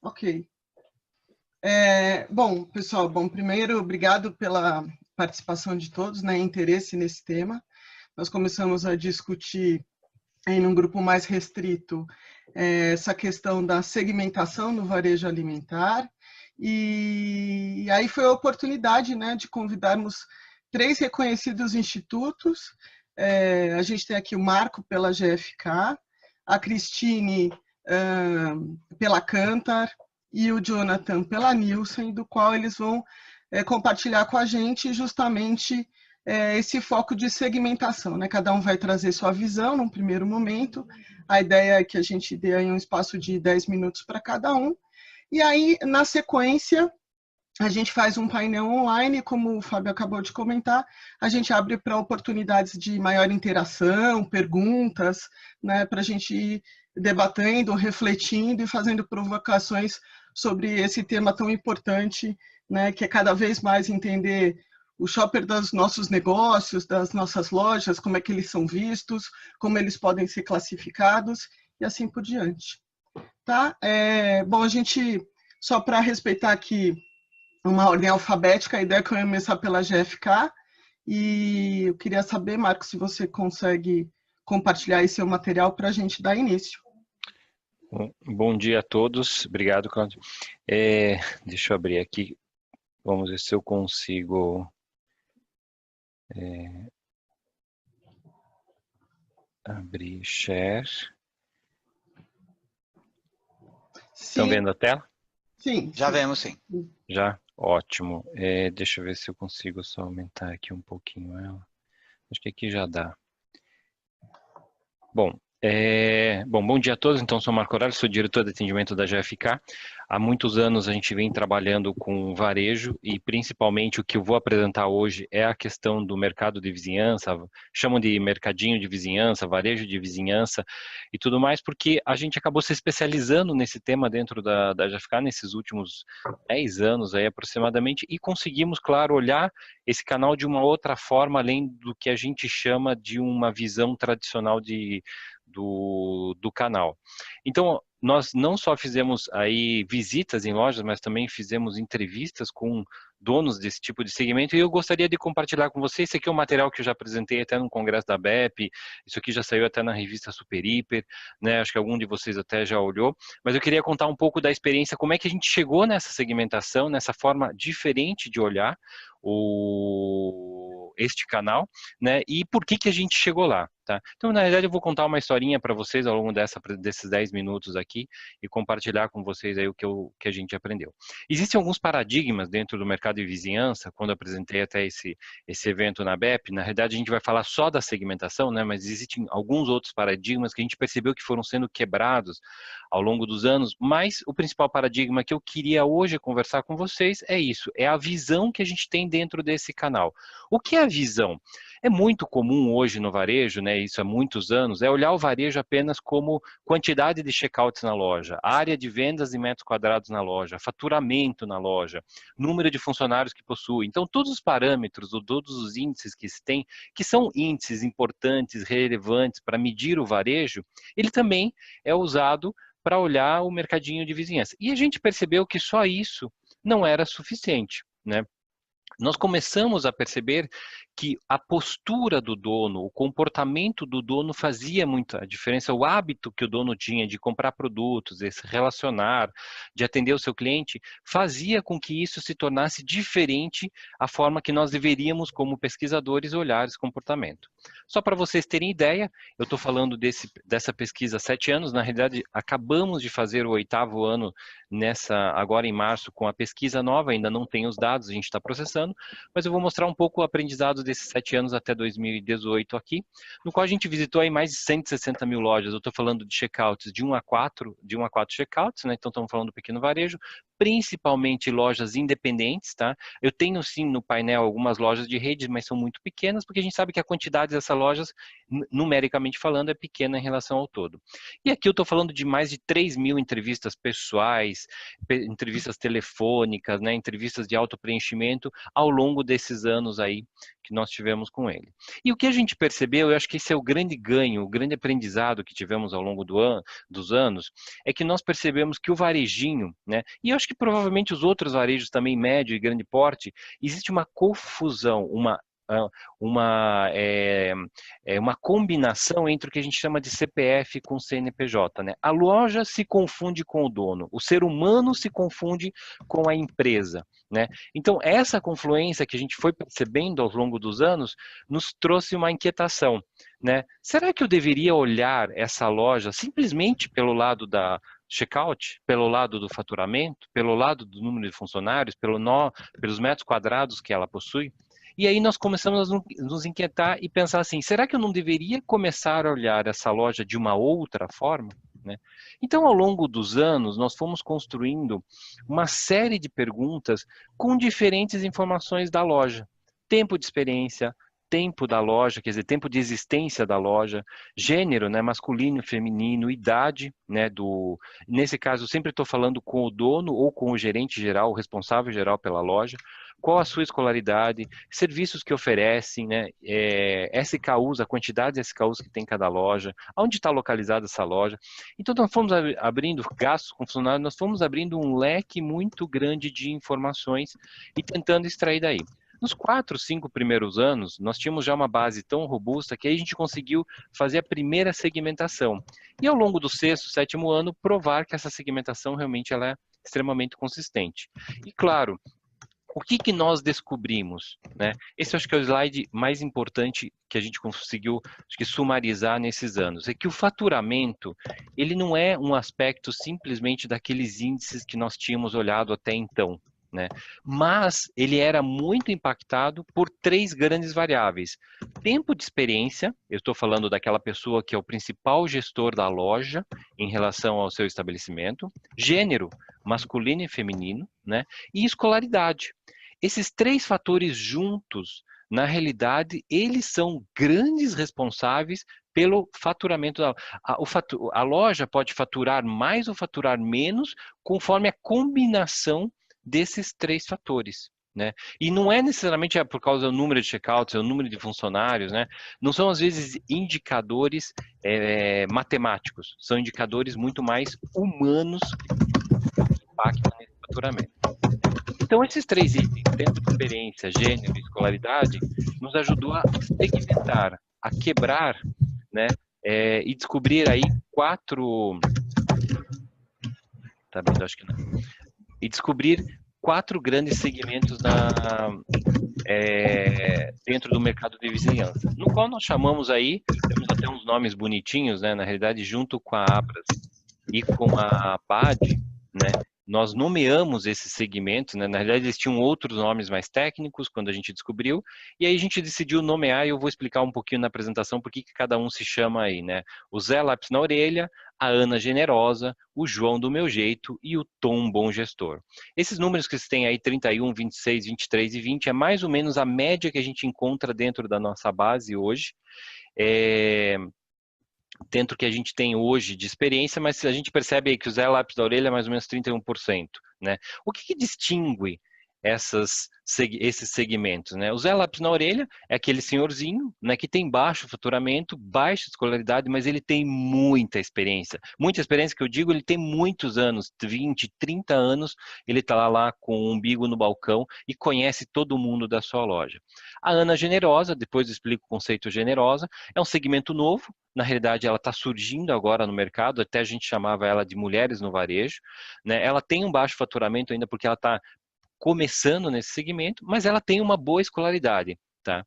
Ok. Bom, pessoal, primeiro, obrigado pela participação de todos, né, interesse nesse tema. Nós começamos a discutir em um grupo mais restrito essa questão da segmentação no varejo alimentar, e aí foi a oportunidade, né, de convidarmos 3 reconhecidos institutos. A gente tem aqui o Marco pela GfK, a Cristine pela Kantar e o Jonathan pela Nielsen, do qual eles vão compartilhar com a gente justamente esse foco de segmentação, né? Cada um vai trazer sua visão num primeiro momento. A ideia é que a gente dê aí um espaço de 10 minutos para cada um. E aí, na sequência, a gente faz um painel online, como o Fábio acabou de comentar, a gente abre para oportunidades de maior interação, perguntas, né, para a gente ir debatendo, refletindo e fazendo provocações sobre esse tema tão importante, né, que é cada vez mais entender o shopper dos nossos negócios, das nossas lojas, como é que eles são vistos, como eles podem ser classificados e assim por diante. Tá? Bom, a gente, só para respeitar aqui uma ordem alfabética, a ideia é que eu ia começar pela GfK, e eu queria saber, Marcos, se você consegue compartilhar esse seu material para a gente dar início. Bom dia a todos, obrigado, Cláudio. Deixa eu abrir aqui, vamos ver se eu consigo abrir share. Estão vendo a tela? Sim. Já vemos, sim. Já? Ótimo. Deixa eu ver se eu consigo só aumentar aqui um pouquinho ela. Acho que aqui já dá. Bom, bom dia a todos. Então, sou Marco Aurélio, sou diretor de atendimento da GfK. Há muitos anos a gente vem trabalhando com varejo e principalmente o que eu vou apresentar hoje é a questão do mercado de vizinhança, chamam de mercadinho de vizinhança, varejo de vizinhança e tudo mais, porque a gente acabou se especializando nesse tema dentro da GfK nesses últimos 10 anos aí aproximadamente e conseguimos, claro, olhar esse canal de uma outra forma, além do que a gente chama de uma visão tradicional do canal. Então, nós não só fizemos aí visitas em lojas, mas também fizemos entrevistas com donos desse tipo de segmento, e eu gostaria de compartilhar com vocês. Esse aqui é um material que eu já apresentei até no congresso da BEP, isso aqui já saiu até na revista Super Hiper, né? Acho que algum de vocês até já olhou, mas eu queria contar um pouco da experiência, como é que a gente chegou nessa segmentação, nessa forma diferente de olhar este canal, né? E por que a gente chegou lá, tá? Então, na verdade, eu vou contar uma historinha para vocês ao longo desses 10 minutos aqui e compartilhar com vocês aí o que a gente aprendeu. Existem alguns paradigmas dentro do mercado de vizinhança, quando eu apresentei até esse evento na BEP, na realidade a gente vai falar só da segmentação, né? Mas existem alguns outros paradigmas que a gente percebeu que foram sendo quebrados ao longo dos anos, mas o principal paradigma que eu queria hoje conversar com vocês é isso, é a visão que a gente tem dentro desse canal. O que é a visão? É muito comum hoje no varejo, né, isso há muitos anos, é olhar o varejo apenas como quantidade de checkouts na loja, área de vendas em metros quadrados na loja, faturamento na loja, número de funcionários que possui. Então, todos os parâmetros, ou todos os índices que se tem, que são índices importantes, relevantes para medir o varejo, ele também é usado para olhar o mercadinho de vizinhança. E a gente percebeu que só isso não era suficiente, né? Nós começamos a perceber que a postura do dono, o comportamento do dono fazia muita diferença, o hábito que o dono tinha de comprar produtos, de se relacionar, de atender o seu cliente, fazia com que isso se tornasse diferente a forma que nós deveríamos, como pesquisadores, olhar esse comportamento. Só para vocês terem ideia, eu estou falando dessa pesquisa há 7 anos, na realidade acabamos de fazer o 8º ano agora em março com a pesquisa nova, ainda não tem os dados, a gente está processando, mas eu vou mostrar um pouco o aprendizado desses 7 anos até 2018 aqui, no qual a gente visitou aí mais de 160 mil lojas. Eu estou falando de checkouts de 1 a 4 checkouts, né? Então estamos falando do pequeno varejo, principalmente lojas independentes, tá? Eu tenho sim no painel algumas lojas de redes, mas são muito pequenas, porque a gente sabe que a quantidade dessas lojas, numericamente falando, é pequena em relação ao todo. E aqui eu estou falando de mais de 3.000 entrevistas pessoais, entrevistas telefônicas, né, entrevistas de autopreenchimento ao longo desses anos aí que nós tivemos com ele. E o que a gente percebeu, eu acho que esse é o grande ganho, o grande aprendizado que tivemos ao longo dos anos, é que nós percebemos que o varejinho, né, e eu acho que provavelmente os outros varejos também, médio e grande porte, existe uma confusão, uma combinação entre o que a gente chama de CPF com CNPJ, né? A loja se confunde com o dono, o ser humano se confunde com a empresa, né? Então, essa confluência que a gente foi percebendo ao longo dos anos nos trouxe uma inquietação, né? Será que eu deveria olhar essa loja simplesmente pelo lado da checkout, pelo lado do faturamento, pelo lado do número de funcionários, pelos metros quadrados que ela possui? E aí nós começamos a nos inquietar e pensar assim, será que eu não deveria começar a olhar essa loja de uma outra forma? Né? Então, ao longo dos anos, nós fomos construindo uma série de perguntas com diferentes informações da loja. Tempo de experiência, tempo da loja, quer dizer, tempo de existência da loja, gênero, né, masculino, feminino, idade, né, nesse caso, eu sempre estou falando com o dono ou com o gerente geral, o responsável geral pela loja, qual a sua escolaridade, serviços que oferecem, né, SKUs, a quantidade de SKUs que tem cada loja, onde está localizada essa loja. Então, nós fomos abrindo gastos com funcionários, nós fomos abrindo um leque muito grande de informações e tentando extrair daí. Nos 4, 5 primeiros anos, nós tínhamos já uma base tão robusta que aí a gente conseguiu fazer a primeira segmentação. E ao longo do 6º, 7º ano, provar que essa segmentação realmente ela é extremamente consistente. E claro, o que nós descobrimos? Né? Esse eu acho que é o slide mais importante que a gente conseguiu acho que, sumarizar nesses anos. É que o faturamento, ele não é um aspecto simplesmente daqueles índices que nós tínhamos olhado até então. Né? Mas ele era muito impactado por 3 grandes variáveis. Tempo de experiência, eu estou falando daquela pessoa que é o principal gestor da loja em relação ao seu estabelecimento. Gênero, masculino e feminino, né? E escolaridade. Esses 3 fatores juntos, na realidade, eles são grandes responsáveis pelo faturamento. A loja pode faturar mais ou faturar menos conforme a combinação desses 3 fatores. Né? E não é necessariamente por causa do número de checkouts, é o número de funcionários, né? Não são às vezes indicadores matemáticos, são indicadores muito mais humanos que impactam nesse faturamento. Então, esses 3 itens, tempo de experiência, gênero e escolaridade, nos ajudou a segmentar, a quebrar, né? E descobrir aí 4... Tá vendo? Acho que não. E descobrir 4 grandes segmentos dentro do mercado de vizinhança, no qual nós chamamos aí, temos até uns nomes bonitinhos, né? Na realidade, junto com a Abras e com a PAD, né? Nós nomeamos esses segmentos, né? Na realidade, eles tinham outros nomes mais técnicos quando a gente descobriu, e aí a gente decidiu nomear, e eu vou explicar um pouquinho na apresentação por que cada um se chama aí, né? O Zé Lápis na Orelha, a Ana Generosa, o João do Meu Jeito e o Tom Bom Gestor. Esses números que vocês têm aí, 31, 26, 23 e 20, é mais ou menos a média que a gente encontra dentro da nossa base hoje. Dentro que a gente tem hoje de experiência, mas a gente percebe aí que o Zé Lápis da Orelha é mais ou menos 31%. Né? O que distingue esses segmentos? Né? O Zé Lápis na Orelha é aquele senhorzinho, né, que tem baixo faturamento, baixa escolaridade, mas ele tem muita experiência. Muita experiência que eu digo, ele tem muitos anos, 20, 30 anos, ele está lá com o umbigo no balcão e conhece todo mundo da sua loja. A Ana Generosa, depois eu explico o conceito generosa, é um segmento novo. Na realidade, ela está surgindo agora no mercado, até a gente chamava ela de mulheres no varejo. Né? Ela tem um baixo faturamento ainda porque ela está começando nesse segmento, mas ela tem uma boa escolaridade. Tá?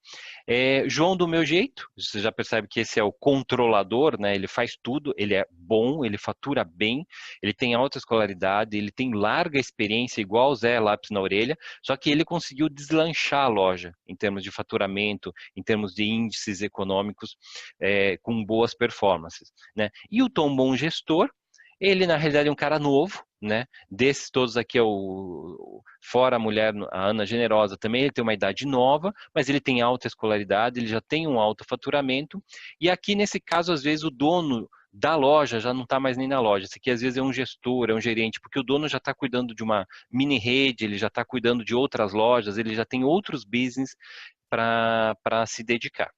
João do Meu Jeito, você já percebe que esse é o controlador, né? Ele faz tudo, ele é bom, ele fatura bem, ele tem alta escolaridade, ele tem larga experiência, igual o Zé Lápis na Orelha, só que ele conseguiu deslanchar a loja em termos de faturamento, em termos de índices econômicos, com boas performances. Né? E o Tom Bom Gestor, Ele, na realidade, é um cara novo, né? Desses todos aqui, fora a mulher, a Ana Generosa, também ele tem uma idade nova, mas ele tem alta escolaridade, ele já tem um alto faturamento. E aqui, nesse caso, às vezes, o dono da loja já não está mais nem na loja. Esse aqui, às vezes, é um gestor, é um gerente, porque o dono já está cuidando de uma mini rede, ele já está cuidando de outras lojas, ele já tem outros business para se dedicar.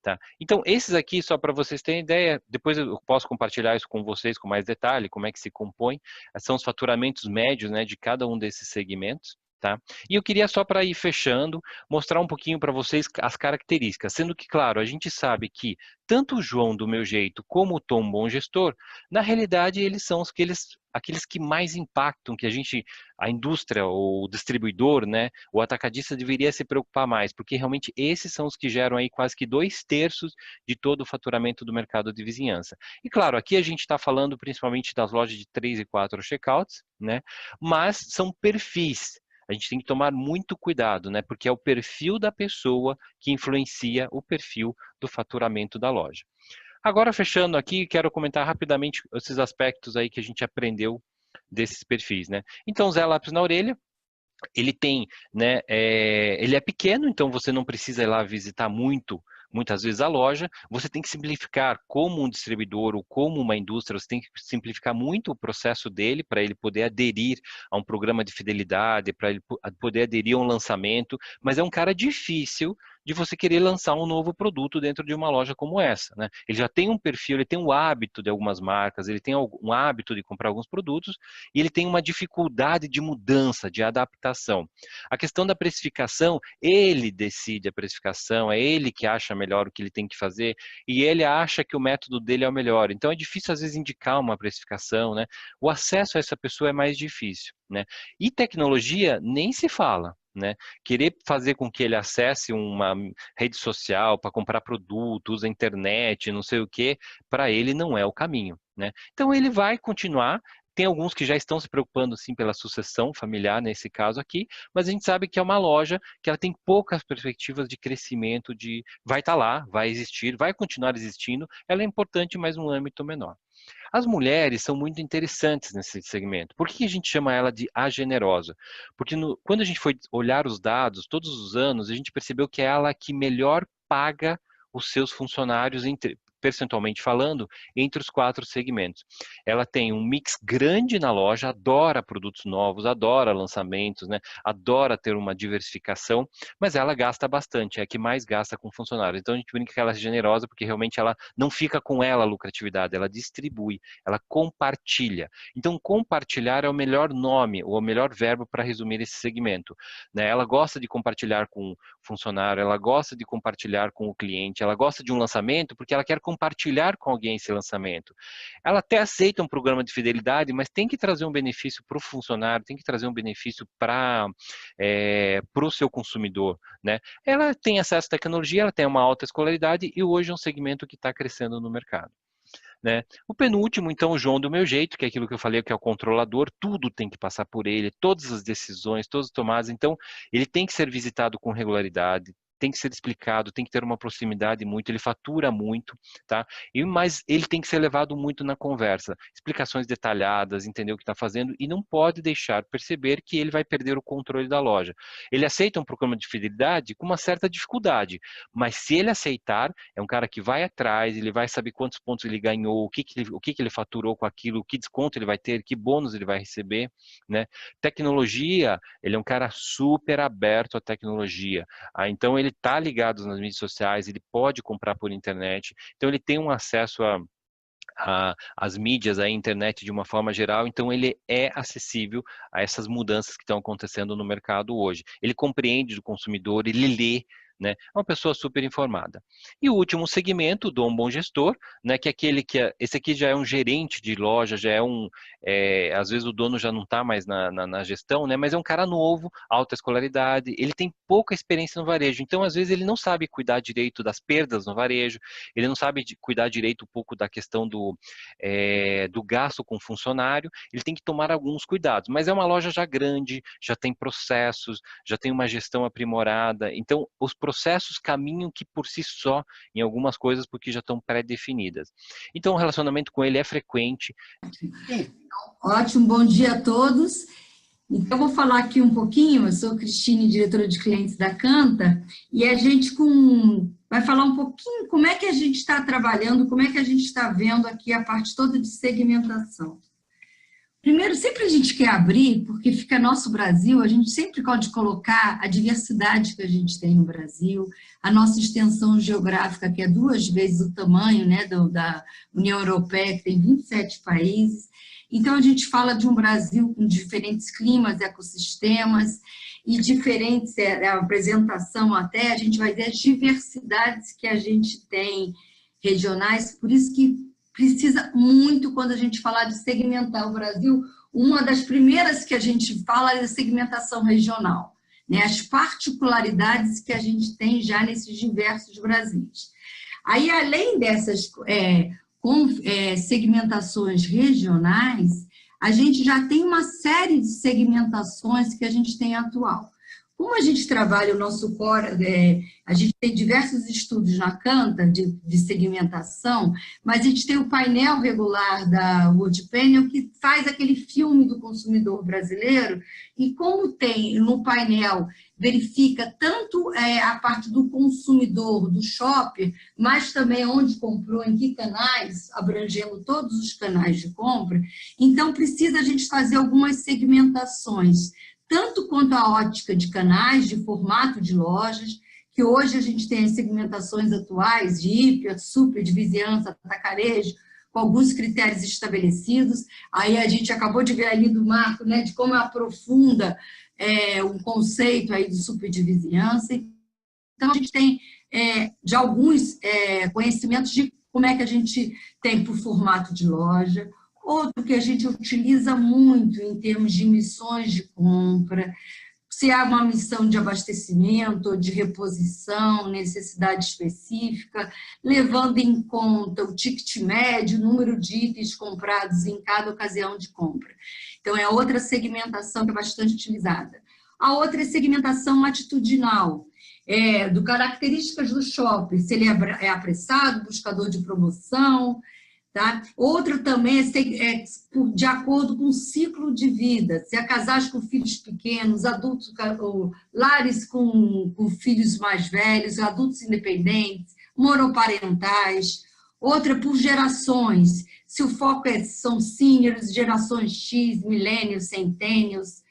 Tá? Então, esses aqui, só para vocês terem ideia, depois eu posso compartilhar isso com vocês com mais detalhe, como é que se compõe, são os faturamentos médios, né, de cada um desses segmentos. Tá? E eu queria só para ir fechando, mostrar um pouquinho para vocês as características, sendo que, claro, a gente sabe que tanto o João do Meu Jeito como o Tom Bom Gestor, na realidade, eles são aqueles que mais impactam, que a indústria, o distribuidor, né, o atacadista deveria se preocupar mais, porque realmente esses são os que geram aí quase que 2/3 de todo o faturamento do mercado de vizinhança. E claro, aqui a gente está falando principalmente das lojas de 3 e 4 checkouts, né, mas são perfis. A gente tem que tomar muito cuidado, né? Porque é o perfil da pessoa que influencia o perfil do faturamento da loja. Agora, fechando aqui, quero comentar rapidamente esses aspectos aí que a gente aprendeu desses perfis, né? Então, Zé Lápis na orelha, ele tem, né, ele é pequeno, então você não precisa ir lá visitar muitas vezes a loja, você tem que simplificar como um distribuidor ou como uma indústria, você tem que simplificar muito o processo dele para ele poder aderir a um programa de fidelidade, para ele poder aderir a um lançamento, mas é um cara difícil de você querer lançar um novo produto dentro de uma loja como essa, né? Ele já tem um perfil, ele tem um hábito de algumas marcas, ele tem um hábito de comprar alguns produtos e ele tem uma dificuldade de mudança, de adaptação. A questão da precificação, ele decide a precificação, é ele que acha melhor o que ele tem que fazer e ele acha que o método dele é o melhor. Então é difícil às vezes indicar uma precificação, né? O acesso a essa pessoa é mais difícil, né? E tecnologia nem se fala. Né? Querer fazer com que ele acesse uma rede social para comprar produtos, a internet, não sei o que, para ele não é o caminho. Né? Então ele vai continuar. Tem alguns que já estão se preocupando sim pela sucessão familiar nesse caso aqui, mas a gente sabe que é uma loja que ela tem poucas perspectivas de crescimento, vai estar lá, vai existir, vai continuar existindo, ela é importante, mas num âmbito menor. As mulheres são muito interessantes nesse segmento. Por que a gente chama ela de a generosa? Porque quando a gente foi olhar os dados, todos os anos, a gente percebeu que é ela que melhor paga os seus funcionários, percentualmente falando, entre os 4 segmentos. Ela tem um mix grande na loja, adora produtos novos, adora lançamentos, né? Adora ter uma diversificação, mas ela gasta bastante, é a que mais gasta com funcionários. Então a gente brinca que ela é generosa porque realmente ela não fica com ela a lucratividade, ela distribui, ela compartilha. Então compartilhar é o melhor nome, ou o melhor verbo para resumir esse segmento. Né? Ela gosta de compartilhar com o funcionário, ela gosta de compartilhar com o cliente, ela gosta de um lançamento porque ela quer compartilhar com alguém esse lançamento. Ela até aceita um programa de fidelidade, mas tem que trazer um benefício para o funcionário, tem que trazer um benefício para o seu consumidor. Né? Ela tem acesso à tecnologia, ela tem uma alta escolaridade e hoje é um segmento que está crescendo no mercado. Né? O penúltimo, então, o João do Meu Jeito, que é aquilo que eu falei, que é o controlador, tudo tem que passar por ele, todas as decisões, todas as tomadas, então ele tem que ser visitado com regularidade, tem que ser explicado, tem que ter uma proximidade muito, ele fatura muito, tá? Mas ele tem que ser levado muito na conversa, explicações detalhadas, entender o que está fazendo e não pode deixar perceber que ele vai perder o controle da loja. Ele aceita um programa de fidelidade com uma certa dificuldade, mas se ele aceitar, é um cara que vai atrás, ele vai saber quantos pontos ele ganhou, o que ele faturou com aquilo, que desconto ele vai ter, que bônus ele vai receber, né? Tecnologia, ele é um cara super aberto à tecnologia. Então ele está ligado nas mídias sociais, ele pode comprar por internet, então ele tem um acesso as mídias, a internet de uma forma geral, então ele é acessível a essas mudanças que estão acontecendo no mercado hoje. Ele compreende do consumidor, ele lê, né? É uma pessoa super informada. E o último segmento, o Dom Bom Gestor, né? Que é aquele esse aqui já é um gerente de loja, já às vezes o dono já não está mais na gestão, né? Mas é um cara novo, alta escolaridade, ele tem pouca experiência no varejo, então às vezes ele não sabe cuidar direito das perdas no varejo, ele não sabe cuidar direito um pouco da questão do gasto com funcionário, ele tem que tomar alguns cuidados. Mas é uma loja já grande, já tem processos, já tem uma gestão aprimorada, então os processos processos caminham que por si só em algumas coisas porque já estão pré-definidas. Então o relacionamento com ele é frequente. Ótimo, bom dia a todos. Então, eu vou falar aqui um pouquinho, eu sou Cristine, diretora de clientes da Canta, e a gente vai falar um pouquinho como é que a gente está trabalhando, como é que a gente está vendo aqui a parte toda de segmentação. Primeiro, sempre a gente quer abrir, porque fica nosso Brasil, a gente sempre pode colocar a diversidade que a gente tem no Brasil, a nossa extensão geográfica, que é 2 vezes o tamanho, né, da União Europeia, que tem 27 países. Então, a gente fala de um Brasil com diferentes climas, ecossistemas e diferentes, a apresentação até, a gente vai ver as diversidades que a gente tem regionais, por isso que precisa muito, quando a gente falar de segmentar o Brasil, uma das primeiras que a gente fala é a segmentação regional, né? As particularidades que a gente tem já nesses diversos Brasis. Aí, além dessas segmentações regionais, a gente já tem uma série de segmentações que a gente tem atual. Como a gente trabalha o nosso core, a gente tem diversos estudos na Canta de segmentação, mas a gente tem o painel regular da World Panel que faz aquele filme do consumidor brasileiro, e como tem no painel, verifica tanto a parte do consumidor, do shopper, mas também onde comprou, em que canais, abrangendo todos os canais de compra, então precisa a gente fazer algumas segmentações, tanto quanto a ótica de canais, de formato de lojas, que hoje a gente tem as segmentações atuais de hiper, super, de vizinhança, atacarejo, com alguns critérios estabelecidos. Aí a gente acabou de ver ali do Marco, né, de como aprofunda o conceito aí do super de vizinhança. Então, a gente tem já alguns conhecimentos de como é que a gente tem por formato de loja. Outro que a gente utiliza muito em termos de missões de compra, se há uma missão de abastecimento ou de reposição, necessidade específica, levando em conta o ticket médio, o número de itens comprados em cada ocasião de compra. Então, é outra segmentação que é bastante utilizada. A outra é segmentação atitudinal, do características do shopping, se ele é apressado, buscador de promoção. Tá? Outra também é de acordo com o ciclo de vida, se é casais com filhos pequenos, adultos, ou lares com filhos mais velhos, adultos independentes, monoparentais. Outra por gerações, se o foco são seniors, gerações X, millennials, centennials.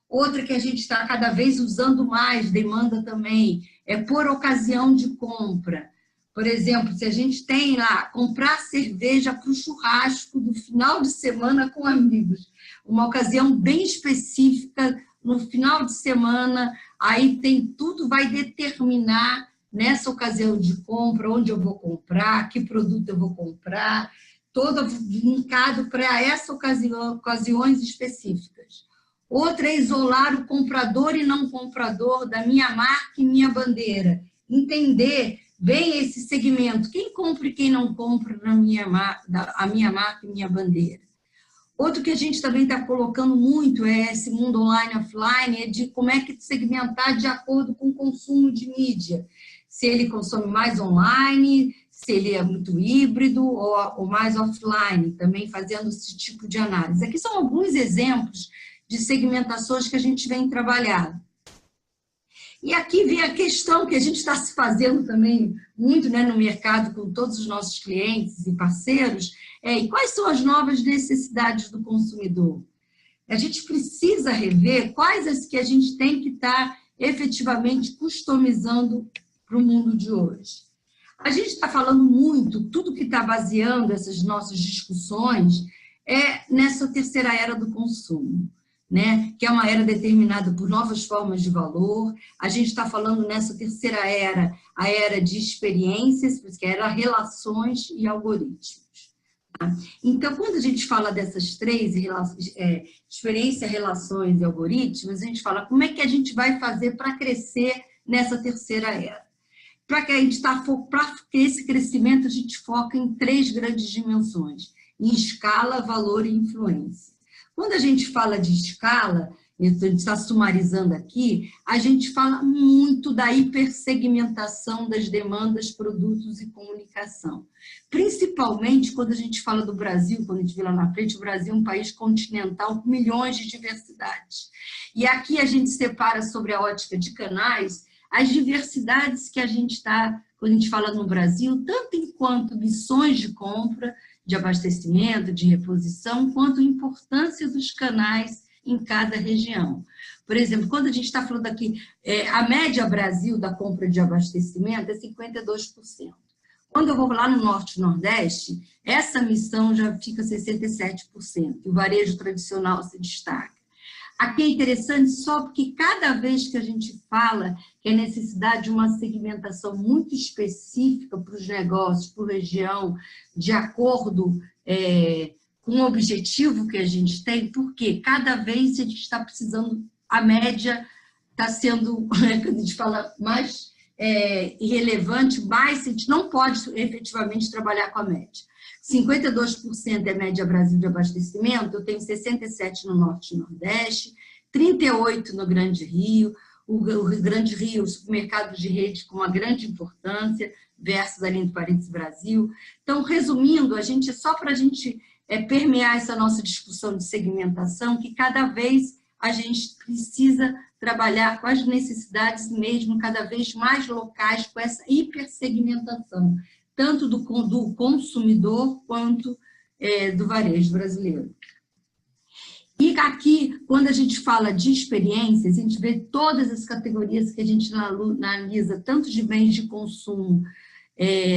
Outra que a gente está cada vez usando mais, demanda também, é por ocasião de compra. Por exemplo, se a gente tem lá, comprar cerveja para o churrasco do final de semana com amigos, uma ocasião bem específica, no final de semana, aí tem tudo, vai determinar nessa ocasião de compra, onde eu vou comprar, que produto eu vou comprar, todo linkado para essas ocasiões específicas. Outra é isolar o comprador e não comprador da minha marca e minha bandeira, entender bem esse segmento, quem compra e quem não compra a minha marca e minha bandeira. Outro que a gente também está colocando muito é esse mundo online e offline, é de como é que segmentar de acordo com o consumo de mídia. Se ele consome mais online, se ele é muito híbrido ou mais offline, também fazendo esse tipo de análise. Aqui são alguns exemplos de segmentações que a gente vem trabalhando. E aqui vem a questão que a gente está se fazendo também muito, né, no mercado com todos os nossos clientes e parceiros, e quais são as novas necessidades do consumidor? A gente precisa rever quais as que a gente tem que estar efetivamente customizando para o mundo de hoje. A gente está falando muito, tudo que está baseando essas nossas discussões nessa terceira era do consumo, né? Que é uma era determinada por novas formas de valor. A gente está falando nessa terceira era, a era de experiências, que era relações e algoritmos. Tá? Então, quando a gente fala dessas três, experiência, relações e algoritmos, a gente fala como é que a gente vai fazer para crescer nessa terceira era. Para que esse crescimento a gente foca em 3 grandes dimensões, em escala, valor e influência. Quando a gente fala de escala, a gente está sumarizando aqui, a gente fala muito da hipersegmentação das demandas, produtos e comunicação. Principalmente quando a gente fala do Brasil, quando a gente vê lá na frente, o Brasil é um país continental com milhões de diversidades. E aqui a gente separa sobre a ótica de canais as diversidades que a gente está, quando a gente fala no Brasil, tanto enquanto missões de compra, de abastecimento, de reposição, quanto a importância dos canais em cada região. Por exemplo, quando a gente está falando aqui, a média Brasil da compra de abastecimento é 52%. Quando eu vou lá no Norte e Nordeste, essa missão já fica 67%, e o varejo tradicional se destaca. Aqui é interessante só porque cada vez que a gente fala que é necessidade de uma segmentação muito específica para os negócios, por região, de acordo com o objetivo que a gente tem, porque cada vez a gente está precisando, a média está sendo, quando a gente fala mais irrelevante, mas a gente não pode efetivamente trabalhar com a média. 52% é média Brasil de abastecimento, eu tenho 67% no Norte e Nordeste, 38% no Grande Rio, o Grande Rio, supermercados de rede com uma grande importância, versus ali entre parênteses Brasil. Então, resumindo, só para a gente permear essa nossa discussão de segmentação, que cada vez a gente precisa trabalhar com as necessidades mesmo cada vez mais locais, com essa hipersegmentação, tanto do consumidor quanto do varejo brasileiro. E aqui, quando a gente fala de experiências, a gente vê todas as categorias que a gente analisa, tanto de bens de consumo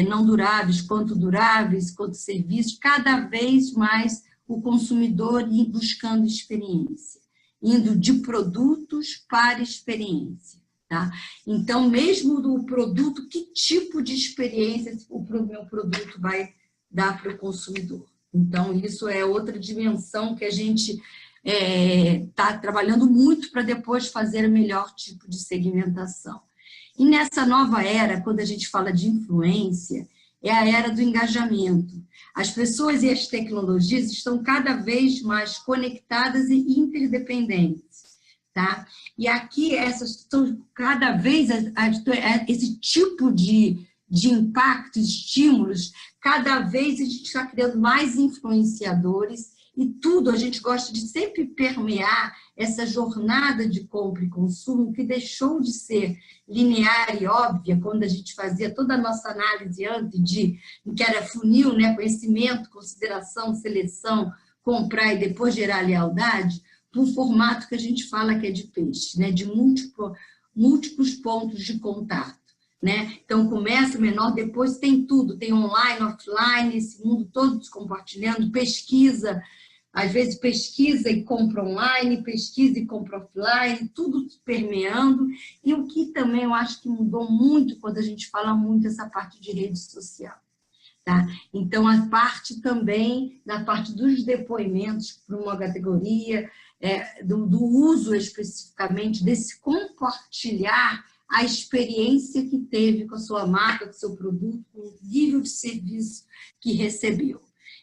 não duráveis, quanto serviços, cada vez mais o consumidor ir buscando experiência, indo de produtos para experiência. Tá? Então, mesmo do produto, que tipo de experiência o meu produto vai dar para o consumidor? Então, isso é outra dimensão que a gente está trabalhando muito para depois fazer o melhor tipo de segmentação. E nessa nova era, quando a gente fala de influência, é a era do engajamento. As pessoas e as tecnologias estão cada vez mais conectadas e interdependentes. Tá? E aqui, essas são cada vez, esse tipo de impacto, estímulos, cada vez a gente está criando mais influenciadores e tudo, a gente gosta de sempre permear essa jornada de compra e consumo que deixou de ser linear e óbvia, quando a gente fazia toda a nossa análise antes que era funil, né? Conhecimento, consideração, seleção, comprar e depois gerar lealdade, para um formato que a gente fala que é de peixe, né? De múltiplos pontos de contato. Né? Então, começa menor, depois tem tudo, tem online, offline, esse mundo todo se compartilhando, pesquisa, às vezes pesquisa e compra online, pesquisa e compra offline, tudo permeando, e o que também eu acho que mudou muito quando a gente fala muito essa parte de rede social. Tá? Então, a parte também, na parte dos depoimentos para uma categoria, do uso especificamente, desse compartilhar a experiência que teve com a sua marca, com o seu produto, com o nível de serviço que recebeu.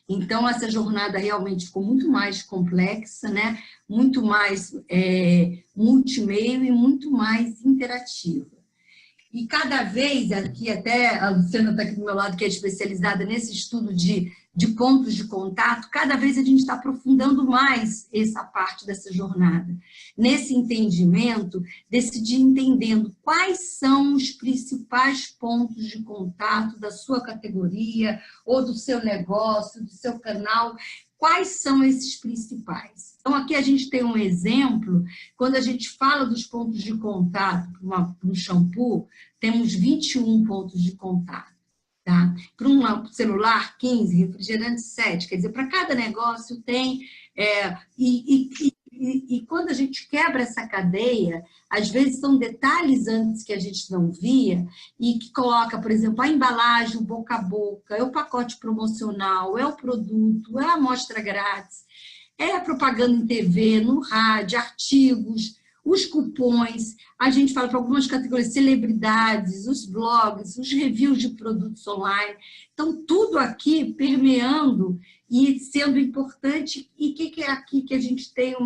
Então, essa jornada realmente ficou muito mais complexa, né? Muito mais multimeio e muito mais interativa. E cada vez, aqui até a Luciana está aqui do meu lado, que é especializada nesse estudo de pontos de contato, cada vez a gente está aprofundando mais essa parte dessa jornada. Nesse entendimento, entendendo quais são os principais pontos de contato da sua categoria, ou do seu negócio, do seu canal, quais são esses principais? Então, aqui a gente tem um exemplo, quando a gente fala dos pontos de contato para um shampoo, temos 21 pontos de contato. Tá? Para um celular, 15, refrigerante, 7. Quer dizer, para cada negócio tem... E quando a gente quebra essa cadeia, às vezes são detalhes antes que a gente não via e que coloca, por exemplo, a embalagem, o boca a boca, é o pacote promocional, é o produto, é a amostra grátis, é a propaganda em TV, no rádio, artigos, os cupons, a gente fala para algumas categorias, celebridades, os blogs, os reviews de produtos online. Então, tudo aqui permeando e sendo importante. E o que é aqui que a gente tem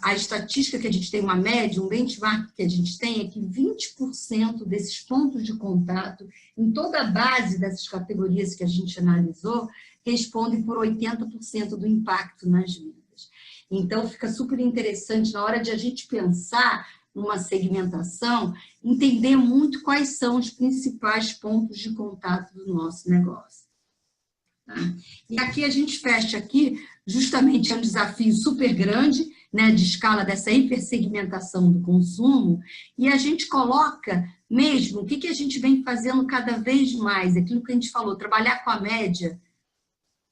a estatística que a gente tem, uma média, um benchmark que a gente tem, é que 20% desses pontos de contato, em toda a base dessas categorias que a gente analisou, respondem por 80% do impacto nas vidas. Então, fica super interessante, na hora de a gente pensar numa segmentação, entender muito quais são os principais pontos de contato do nosso negócio. Tá? E aqui a gente fecha aqui, justamente é um desafio super grande, né, de escala dessa hipersegmentação do consumo, e a gente coloca mesmo o que a gente vem fazendo cada vez mais, aquilo que a gente falou, trabalhar com a média,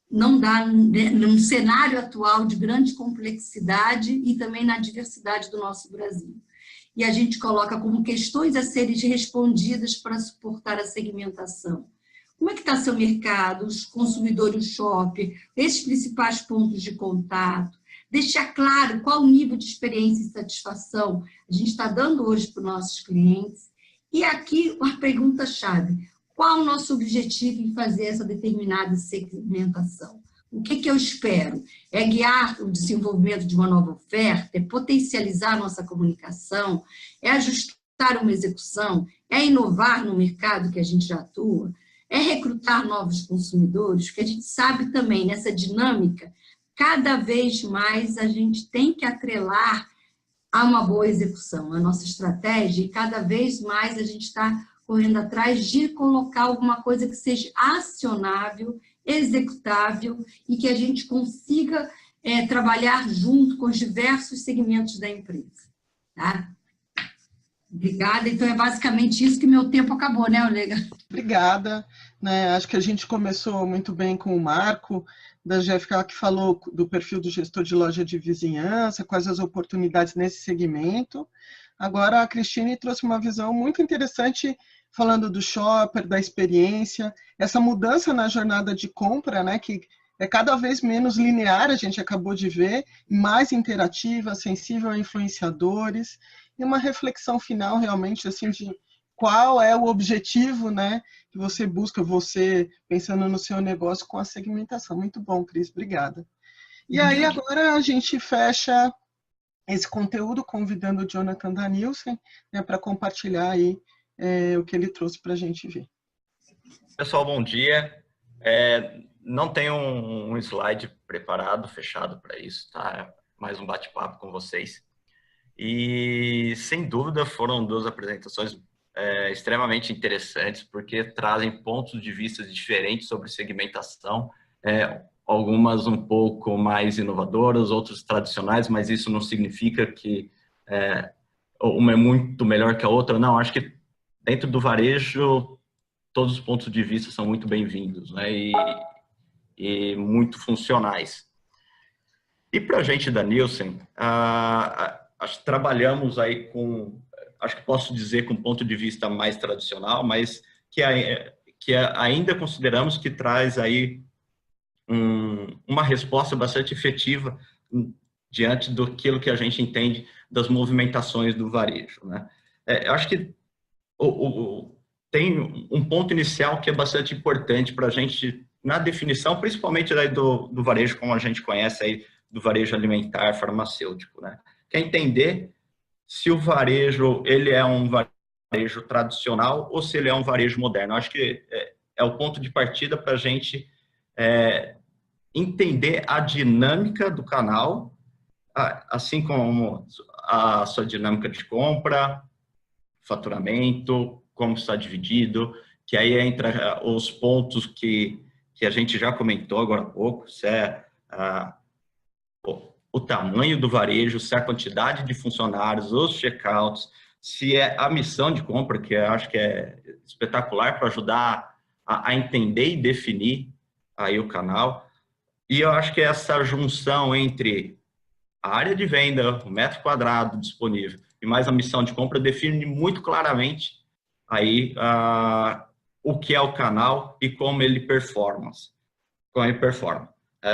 não dá, num cenário atual de grande complexidade e também na diversidade do nosso Brasil. E a gente coloca como questões a serem respondidas para suportar a segmentação. Como é que está seu mercado, os consumidores, o shopping, esses principais pontos de contato, deixar claro qual o nível de experiência e satisfação a gente está dando hoje para os nossos clientes. E aqui a pergunta-chave, qual o nosso objetivo em fazer essa determinada segmentação? O que eu espero? É guiar o desenvolvimento de uma nova oferta? É potencializar a nossa comunicação? É ajustar uma execução? É inovar no mercado que a gente já atua? É recrutar novos consumidores? Porque a gente sabe também, nessa dinâmica, cada vez mais a gente tem que atrelar a uma boa execução, a nossa estratégia, e cada vez mais a gente está correndo atrás de colocar alguma coisa que seja acionável, executável, e que a gente consiga trabalhar junto com os diversos segmentos da empresa. Tá? Obrigada. Então, é basicamente isso que meu tempo acabou, né, Olega? Obrigada. Né? Acho que a gente começou muito bem com o Marco, da GFK, que falou do perfil do gestor de loja de vizinhança, quais as oportunidades nesse segmento. Agora, a Cristine trouxe uma visão muito interessante, falando do shopper, da experiência, essa mudança na jornada de compra, né, que é cada vez menos linear, a gente acabou de ver, mais interativa, sensível a influenciadores, e uma reflexão final realmente assim de qual é o objetivo, né, que você busca, você pensando no seu negócio com a segmentação. Muito bom, Cris, obrigada. E aí agora a gente fecha esse conteúdo convidando o Jonathan Danilson, né, para compartilhar aí o que ele trouxe para a gente ver. Pessoal, bom dia. Não tenho um slide preparado, fechado para isso, tá? Mais um bate-papo com vocês. E, sem dúvida, foram duas apresentações extremamente interessantes, porque trazem pontos de vista diferentes sobre segmentação, algumas um pouco mais inovadoras, outras tradicionais, mas isso não significa que uma é muito melhor que a outra. Não, acho que dentro do varejo, todos os pontos de vista são muito bem-vindos, né? E muito funcionais. E para a gente da Nielsen, trabalhamos aí com, acho que posso dizer com um ponto de vista mais tradicional, mas que ainda consideramos que traz aí uma resposta bastante efetiva diante daquilo que a gente entende das movimentações do varejo, né? Acho que tem um ponto inicial que é bastante importante para a gente, na definição, principalmente daí do varejo, como a gente conhece aí, do varejo alimentar, farmacêutico, né? Que é entender se o varejo, ele é um varejo tradicional ou se ele é um varejo moderno. Acho que é o ponto de partida para a gente entender a dinâmica do canal, assim como a sua dinâmica de compra, faturamento, como está dividido, que aí entra os pontos que a gente já comentou agora há pouco, se é o tamanho do varejo, se é a quantidade de funcionários, os checkouts, se é a missão de compra, que eu acho que é espetacular para ajudar a entender e definir aí o canal. E eu acho que essa junção entre a área de venda, o metro quadrado disponível e mais a missão de compra define muito claramente aí o que é o canal e como ele performa.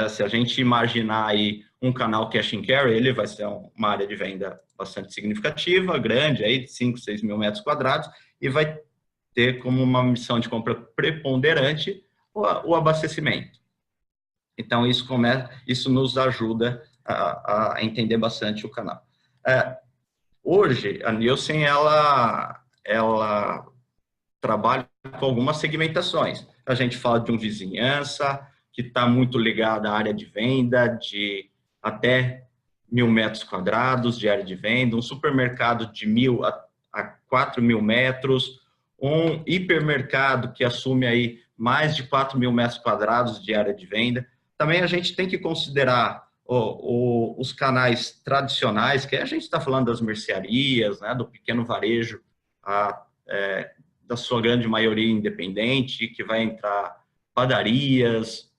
Se a gente imaginar aí um canal cash and carry, ele vai ser uma área de venda bastante significativa, grande, aí de 5, 6 mil metros quadrados, e vai ter como uma missão de compra preponderante o abastecimento. Então, isso nos ajuda a entender bastante o canal. Hoje, a Nielsen, ela trabalha com algumas segmentações. A gente fala de um vizinhança, que está muito ligada à área de venda, de até 1.000 metros quadrados de área de venda, um supermercado de 1.000 a 4.000 metros, um hipermercado que assume aí mais de 4.000 metros quadrados de área de venda. Também a gente tem que considerar os canais tradicionais, que a gente está falando das mercearias, né, do pequeno varejo, da sua grande maioria independente, que vai entrar padarias,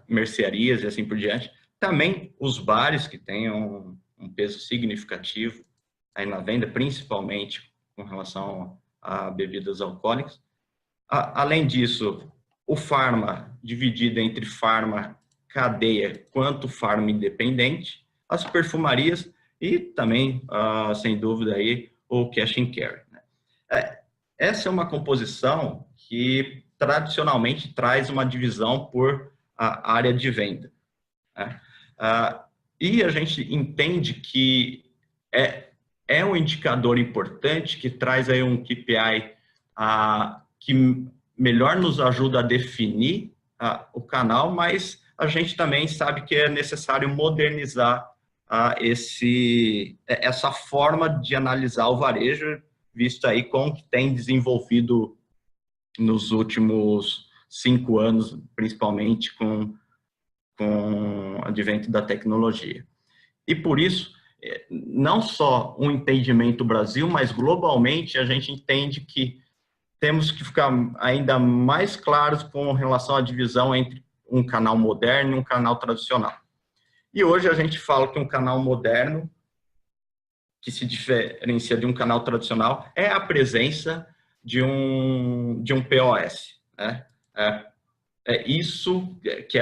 mercearias e assim por diante. Também os bares, que têm um peso significativo aí na venda, principalmente com relação a bebidas alcoólicas. Além disso, o farma, dividido entre farma cadeia quanto farma independente, as perfumarias e também, sem dúvida, aí, o cash and carry. Essa é uma composição que tradicionalmente traz uma divisão por área de venda. E a gente entende que é um indicador importante que traz aí um KPI que melhor nos ajuda a definir o canal, mas a gente também sabe que é necessário modernizar essa forma de analisar o varejo, visto aí como que tem desenvolvido nos últimos 5 anos, principalmente com o advento da tecnologia. E por isso, não só um entendimento Brasil, mas globalmente a gente entende que temos que ficar ainda mais claros com relação à divisão entre um canal moderno e um canal tradicional. E hoje a gente fala que um canal moderno, que se diferencia de um canal tradicional, é a presença de um POS. Né? Isso que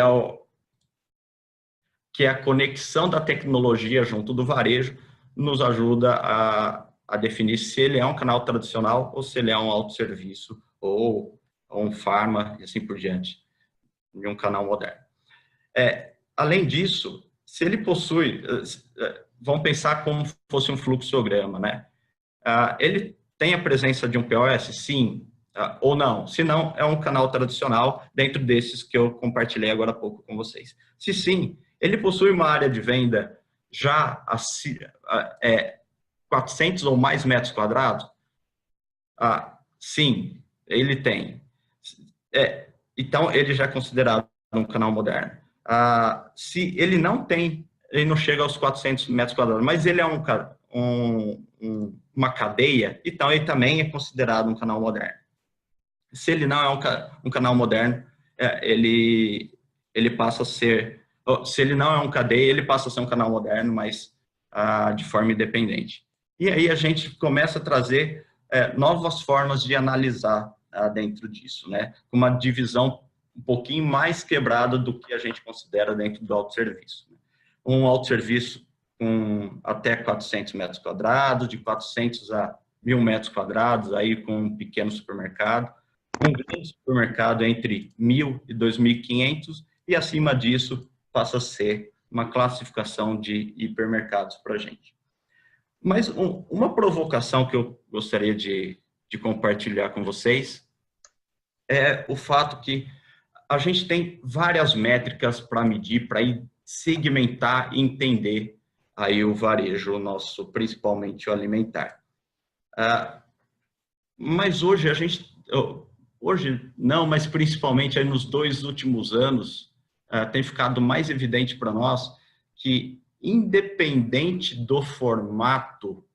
é a conexão da tecnologia junto do varejo, nos ajuda a definir se ele é um canal tradicional ou se ele é um autosserviço ou um farma e assim por diante, de um canal moderno. Além disso, se ele possui, vamos pensar como fosse um fluxograma, né? Ele tem a presença de um POS? Sim ou não. Se não, é um canal tradicional dentro desses que eu compartilhei agora há pouco com vocês. Se sim, ele possui uma área de venda já 400 ou mais metros quadrados? Sim, ele tem. Então, ele já é considerado um canal moderno. Se ele não tem, ele não chega aos 400 metros quadrados, mas ele é uma cadeia, então ele também é considerado um canal moderno. Se ele não é um canal moderno, ele passa a ser... Se ele não é um cadeia, ele passa a ser um canal moderno, mas de forma independente. E aí a gente começa a trazer novas formas de analisar dentro disso, né? Uma divisão um pouquinho mais quebrada do que a gente considera dentro do autosserviço. Um autosserviço com até 400 metros quadrados, de 400 a 1.000 metros quadrados, aí com um pequeno supermercado, um grande supermercado entre 1.000 e 2.500, e acima disso passa a ser uma classificação de hipermercados para a gente. Mas uma provocação que eu gostaria de compartilhar com vocês é o fato que a gente tem várias métricas para medir, para segmentar e entender aí o varejo nosso, principalmente o alimentar. Mas hoje hoje não, mas principalmente aí nos 2 últimos anos, tem ficado mais evidente para nós que, independente do formato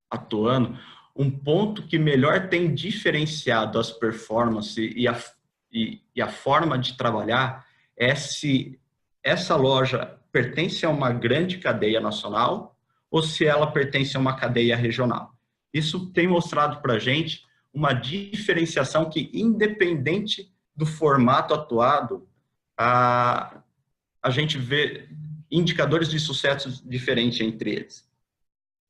atuando, um ponto que melhor tem diferenciado as performances e a forma de trabalhar é se essa loja pertence a uma grande cadeia nacional ou se ela pertence a uma cadeia regional. Isso tem mostrado para a gente uma diferenciação que, independente do formato atuado, a gente vê indicadores de sucesso diferentes entre eles.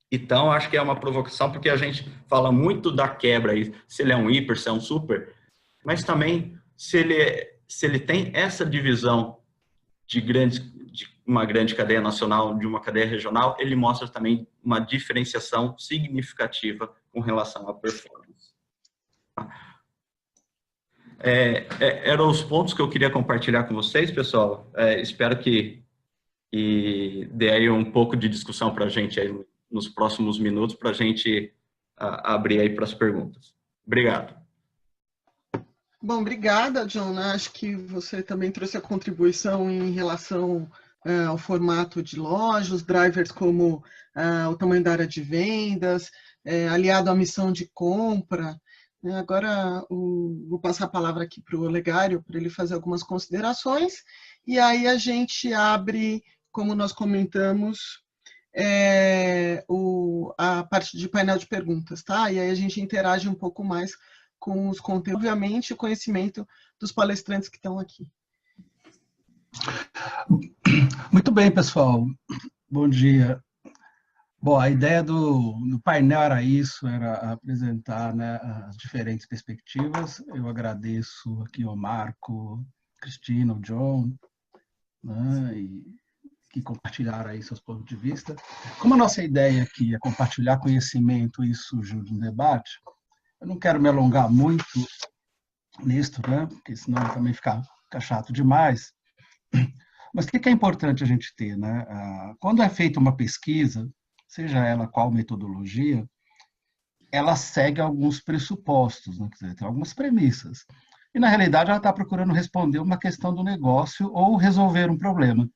Então, acho que é uma provocação, porque a gente fala muito da quebra, se ele é um hiper, se é um super, mas também se ele tem essa divisão de uma grande cadeia nacional de uma cadeia regional, ele mostra também uma diferenciação significativa com relação à performance. Eram os pontos que eu queria compartilhar com vocês, pessoal. Espero que dê aí um pouco de discussão para a gente aí nos próximos minutos, para a gente abrir aí para as perguntas. Obrigado. Bom, obrigada, John. Acho que você também trouxe a contribuição em relação ao formato de loja, os drivers como o tamanho da área de vendas, aliado à missão de compra. Agora, vou passar a palavra aqui para o Olegário, para ele fazer algumas considerações, e aí a gente abre, como nós comentamos, a parte de painel de perguntas, tá? E aí a gente interage um pouco mais com os conteúdos, obviamente, o conhecimento dos palestrantes que estão aqui. Muito bem, pessoal. Bom dia. Bom, a ideia do painel era isso, era apresentar, né, as diferentes perspectivas. Eu agradeço aqui ao Marco, Cristina, o John, né, e que compartilharam aí seus pontos de vista. Como a nossa ideia aqui é compartilhar conhecimento e isso surgiu de um debate, eu não quero me alongar muito nisto, né, porque senão também fica chato demais. Mas o que é importante a gente ter, né? Quando é feita uma pesquisa, seja ela qual metodologia, ela segue alguns pressupostos, né? Quer dizer, tem algumas premissas. E, na realidade, ela está procurando responder uma questão do negócio ou resolver um problema.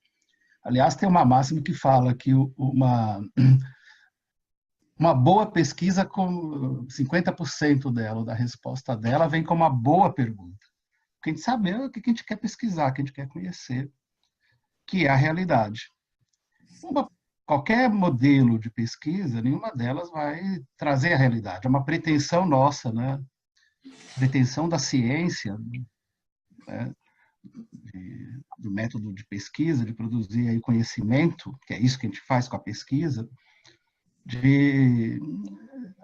Aliás, tem uma máxima que fala que uma boa pesquisa, com 50% dela, da resposta dela, vem com uma boa pergunta. Porque a gente sabe o que a gente quer pesquisar, o que a gente quer conhecer, que é a realidade. Qualquer modelo de pesquisa, nenhuma delas vai trazer a realidade. É uma pretensão nossa, né? Pretensão da ciência, né? Do método de pesquisa, de produzir aí conhecimento, que é isso que a gente faz com a pesquisa, de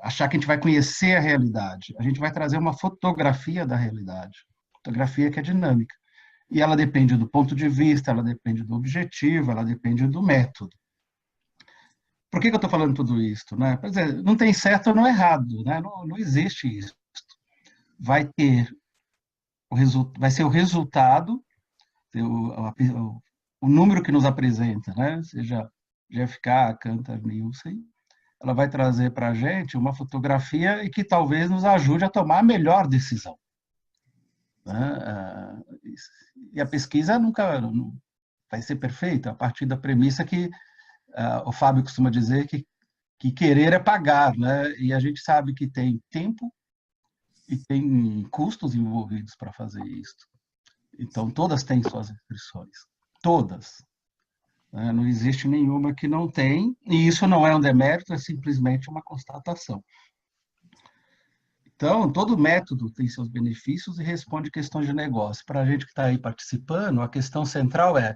achar que a gente vai conhecer a realidade. A gente vai trazer uma fotografia da realidade, fotografia que é dinâmica. E ela depende do ponto de vista, ela depende do objetivo, ela depende do método. Por que eu estou falando tudo isso? Né? Quer dizer, não tem certo ou não errado, né? Não existe isso. Vai ser o resultado, o número que nos apresenta, né? Seja GfK, Kantar, Nielsen, ela vai trazer para a gente uma fotografia e que talvez nos ajude a tomar a melhor decisão. Né? E a pesquisa nunca vai ser perfeita, a partir da premissa que o Fábio costuma dizer que querer é pagar, né? E a gente sabe que tem tempo e tem custos envolvidos para fazer isso. Então, todas têm suas restrições. Todas. Né? Não existe nenhuma que não tem, e isso não é um demérito, é simplesmente uma constatação. Então, todo método tem seus benefícios e responde questões de negócio. Para a gente que está aí participando, a questão central é: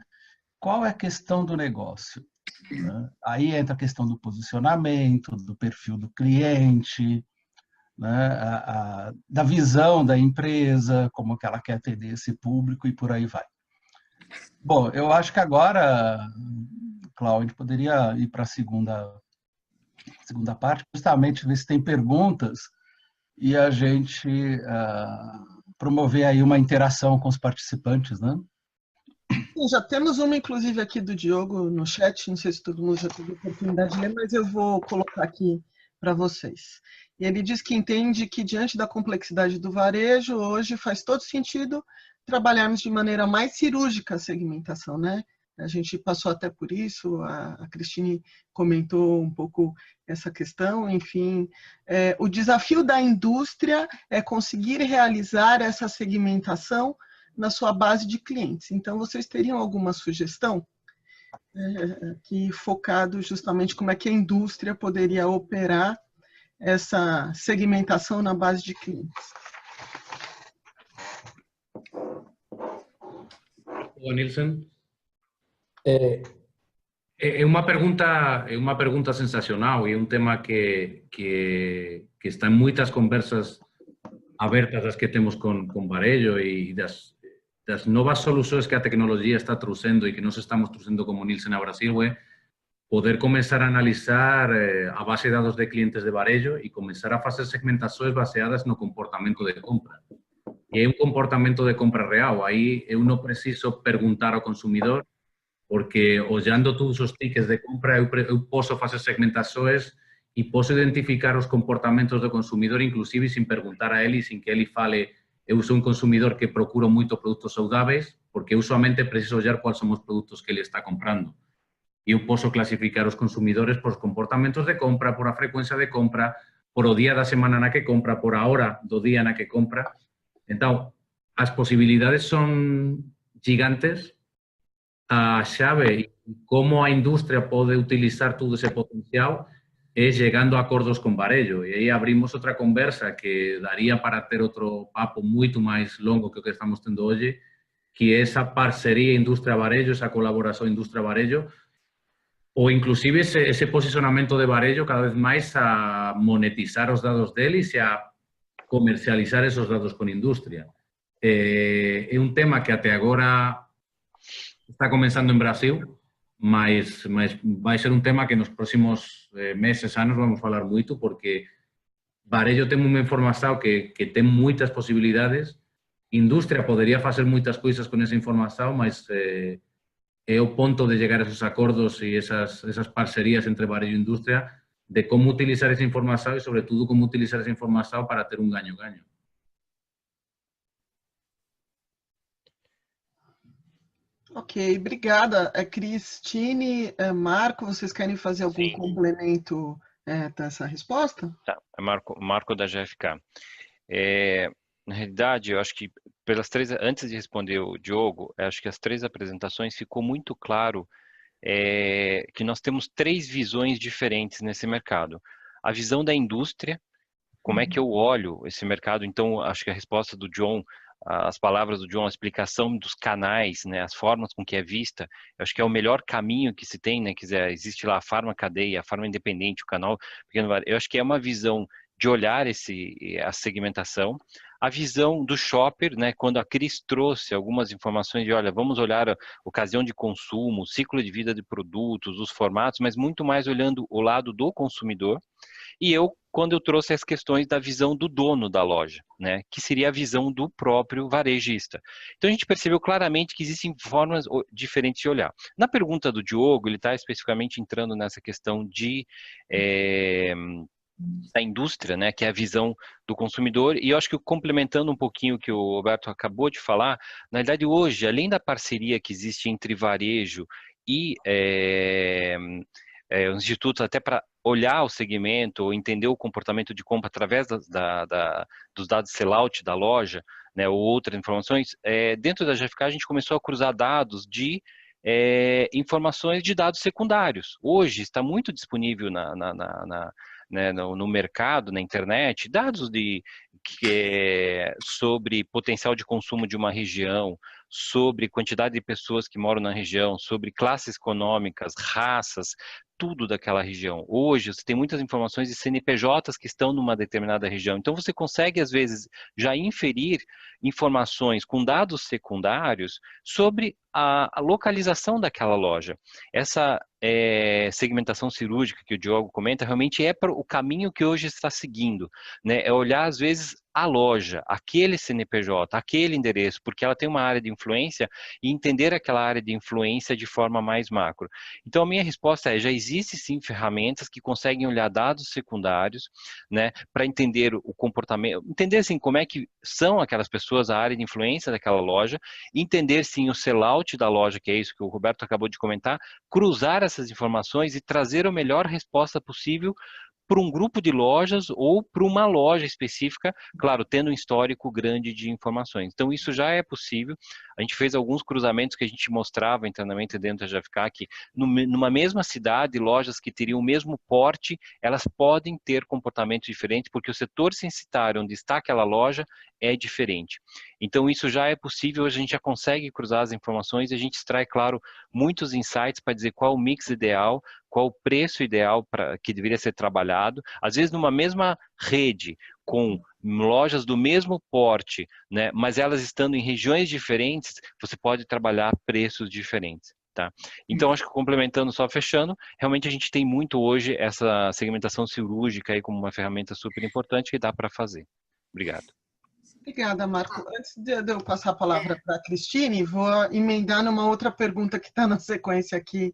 qual é a questão do negócio? Né? Aí entra a questão do posicionamento, do perfil do cliente, né? Da visão da empresa, como que ela quer atender esse público e por aí vai. Bom, eu acho que agora, Cláudio, a gente poderia ir para a segunda parte, justamente ver se tem perguntas e a gente promover aí uma interação com os participantes, né? Já temos uma, inclusive, aqui do Diogo no chat, não sei se todo mundo já teve a oportunidade de ler, mas eu vou colocar aqui para vocês. E ele diz que entende que, diante da complexidade do varejo, hoje faz todo sentido trabalharmos de maneira mais cirúrgica a segmentação, né? A gente passou até por isso, a Cristine comentou um pouco essa questão, enfim. O desafio da indústria é conseguir realizar essa segmentação na sua base de clientes. Então, vocês teriam alguma sugestão que focado justamente como é que a indústria poderia operar essa segmentação na base de clientes? Olá, Nielsen. É uma pergunta sensacional e um tema que está em muitas conversas abertas das que temos com varejo e das das novas soluções que a tecnologia está trouxendo e que nós estamos trazendo como Nielsen a Brasil é poder começar a analisar a base de dados de clientes de varejo e começar a fazer segmentações baseadas no comportamento de compra. E é um comportamento de compra real. Aí eu não preciso perguntar ao consumidor, porque olhando todos os tickets de compra eu posso fazer segmentações e posso identificar os comportamentos do consumidor, inclusive sem perguntar a ele, sem que ele fale eu sou um consumidor que procuro muito produtos saudáveis, porque eu somente preciso olhar quais são os produtos que ele está comprando. E eu posso classificar os consumidores por comportamentos de compra, por a frequência de compra, por o dia da semana na que compra, por a hora do dia na que compra. Então, as possibilidades são gigantes. A chave e como a indústria pode utilizar todo esse potencial é chegando a acordos com varejo. E aí abrimos outra conversa que daria para ter outro papo muito mais longo que o que estamos tendo hoje, que é essa parceria indústria-varejo, essa colaboração indústria-varejo, ou inclusive esse posicionamento de varejo cada vez mais a monetizar os dados deles e a comercializar esses dados com a indústria. É um tema que até agora está começando em Brasil, mas vai ser um tema que nos próximos meses, anos, vamos falar muito, porque varejo tem uma informação que tem muitas possibilidades, indústria poderia fazer muitas coisas com essa informação, mas é o ponto de chegar a esses acordos e essas parcerias entre varejo e indústria, de como utilizar essa informação e, sobretudo, como utilizar essa informação para ter um ganho-ganho. Ok, obrigada. Cristine, Marco, vocês querem fazer algum Sim. complemento dessa resposta? Tá, Marco da GFK. Na realidade, eu acho que antes de responder o Diogo, acho que as 3 apresentações ficou muito claro que nós temos 3 visões diferentes nesse mercado. A visão da indústria, como é que eu olho esse mercado? Então, acho que a resposta do John, as palavras do John, a explicação dos canais, né, as formas com que é vista, eu acho que é o melhor caminho que se tem, né, existe lá a farma cadeia, a farma independente, o canal pequeno, eu acho que é uma visão de olhar a segmentação, a visão do shopper, né, quando a Cris trouxe algumas informações de, olha, vamos olhar a ocasião de consumo, ciclo de vida de produtos, os formatos, mas muito mais olhando o lado do consumidor, e quando eu trouxe as questões da visão do dono da loja, né, que seria a visão do próprio varejista. Então, a gente percebeu claramente que existem formas diferentes de olhar. Na pergunta do Diogo, ele está especificamente entrando nessa questão da indústria, né, que é a visão do consumidor, e eu acho que complementando um pouquinho o que o Roberto acabou de falar, na verdade hoje, além da parceria que existe entre varejo e os institutos, até para olhar o segmento, ou entender o comportamento de compra através dos dados sellout da loja, né, ou outras informações, dentro da GFK a gente começou a cruzar dados de informações de dados secundários. Hoje está muito disponível né, no mercado, na internet, dados sobre potencial de consumo de uma região, sobre quantidade de pessoas que moram na região, sobre classes econômicas, raças, tudo daquela região. Hoje, você tem muitas informações de CNPJs que estão numa determinada região. Então, você consegue, às vezes, já inferir informações com dados secundários sobre a localização daquela loja. Essa segmentação cirúrgica que o Diogo comenta, realmente é para o caminho que hoje está seguindo, né? É olhar, às vezes, a loja, aquele CNPJ, aquele endereço, porque ela tem uma área de influência e entender aquela área de influência de forma mais macro. Então, a minha resposta já existem sim ferramentas que conseguem olhar dados secundários, né, para entender o comportamento, entender assim como é que são aquelas pessoas, a área de influência daquela loja, entender sim o sellout da loja, que é isso que o Roberto acabou de comentar, cruzar essas informações e trazer a melhor resposta possível para um grupo de lojas ou para uma loja específica, claro, tendo um histórico grande de informações. Então, isso já é possível. A gente fez alguns cruzamentos que a gente mostrava internamente dentro da GFK, que numa mesma cidade, lojas que teriam o mesmo porte, elas podem ter comportamentos diferentes, porque o setor censitário onde está aquela loja é diferente. Então, isso já é possível, a gente já consegue cruzar as informações e a gente extrai, claro, muitos insights para dizer qual o mix ideal, qual o preço ideal que deveria ser trabalhado. Às vezes, numa mesma rede, com lojas do mesmo porte, né, mas elas estando em regiões diferentes, você pode trabalhar preços diferentes. Tá? Então, acho que complementando, só fechando, realmente a gente tem muito hoje essa segmentação cirúrgica aí como uma ferramenta super importante que dá para fazer. Obrigado. Obrigada, Marco. Antes de eu passar a palavra para a Cristine, vou emendar numa outra pergunta que está na sequência aqui,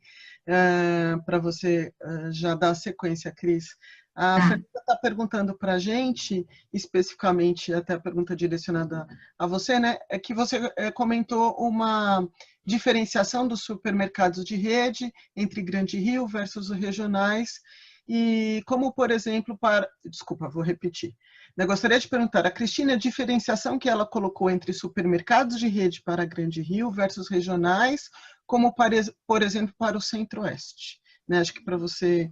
para você já dar a sequência, Cris. A Fernanda está perguntando para a gente, especificamente, até a pergunta direcionada a você, né? É que você comentou uma diferenciação dos supermercados de rede entre Grande Rio versus os regionais, e como, por exemplo, Desculpa, vou repetir. Eu gostaria de perguntar a Cristina a diferenciação que ela colocou entre supermercados de rede para Grande Rio versus regionais, como, por exemplo, para o Centro-Oeste. Né? Acho que para você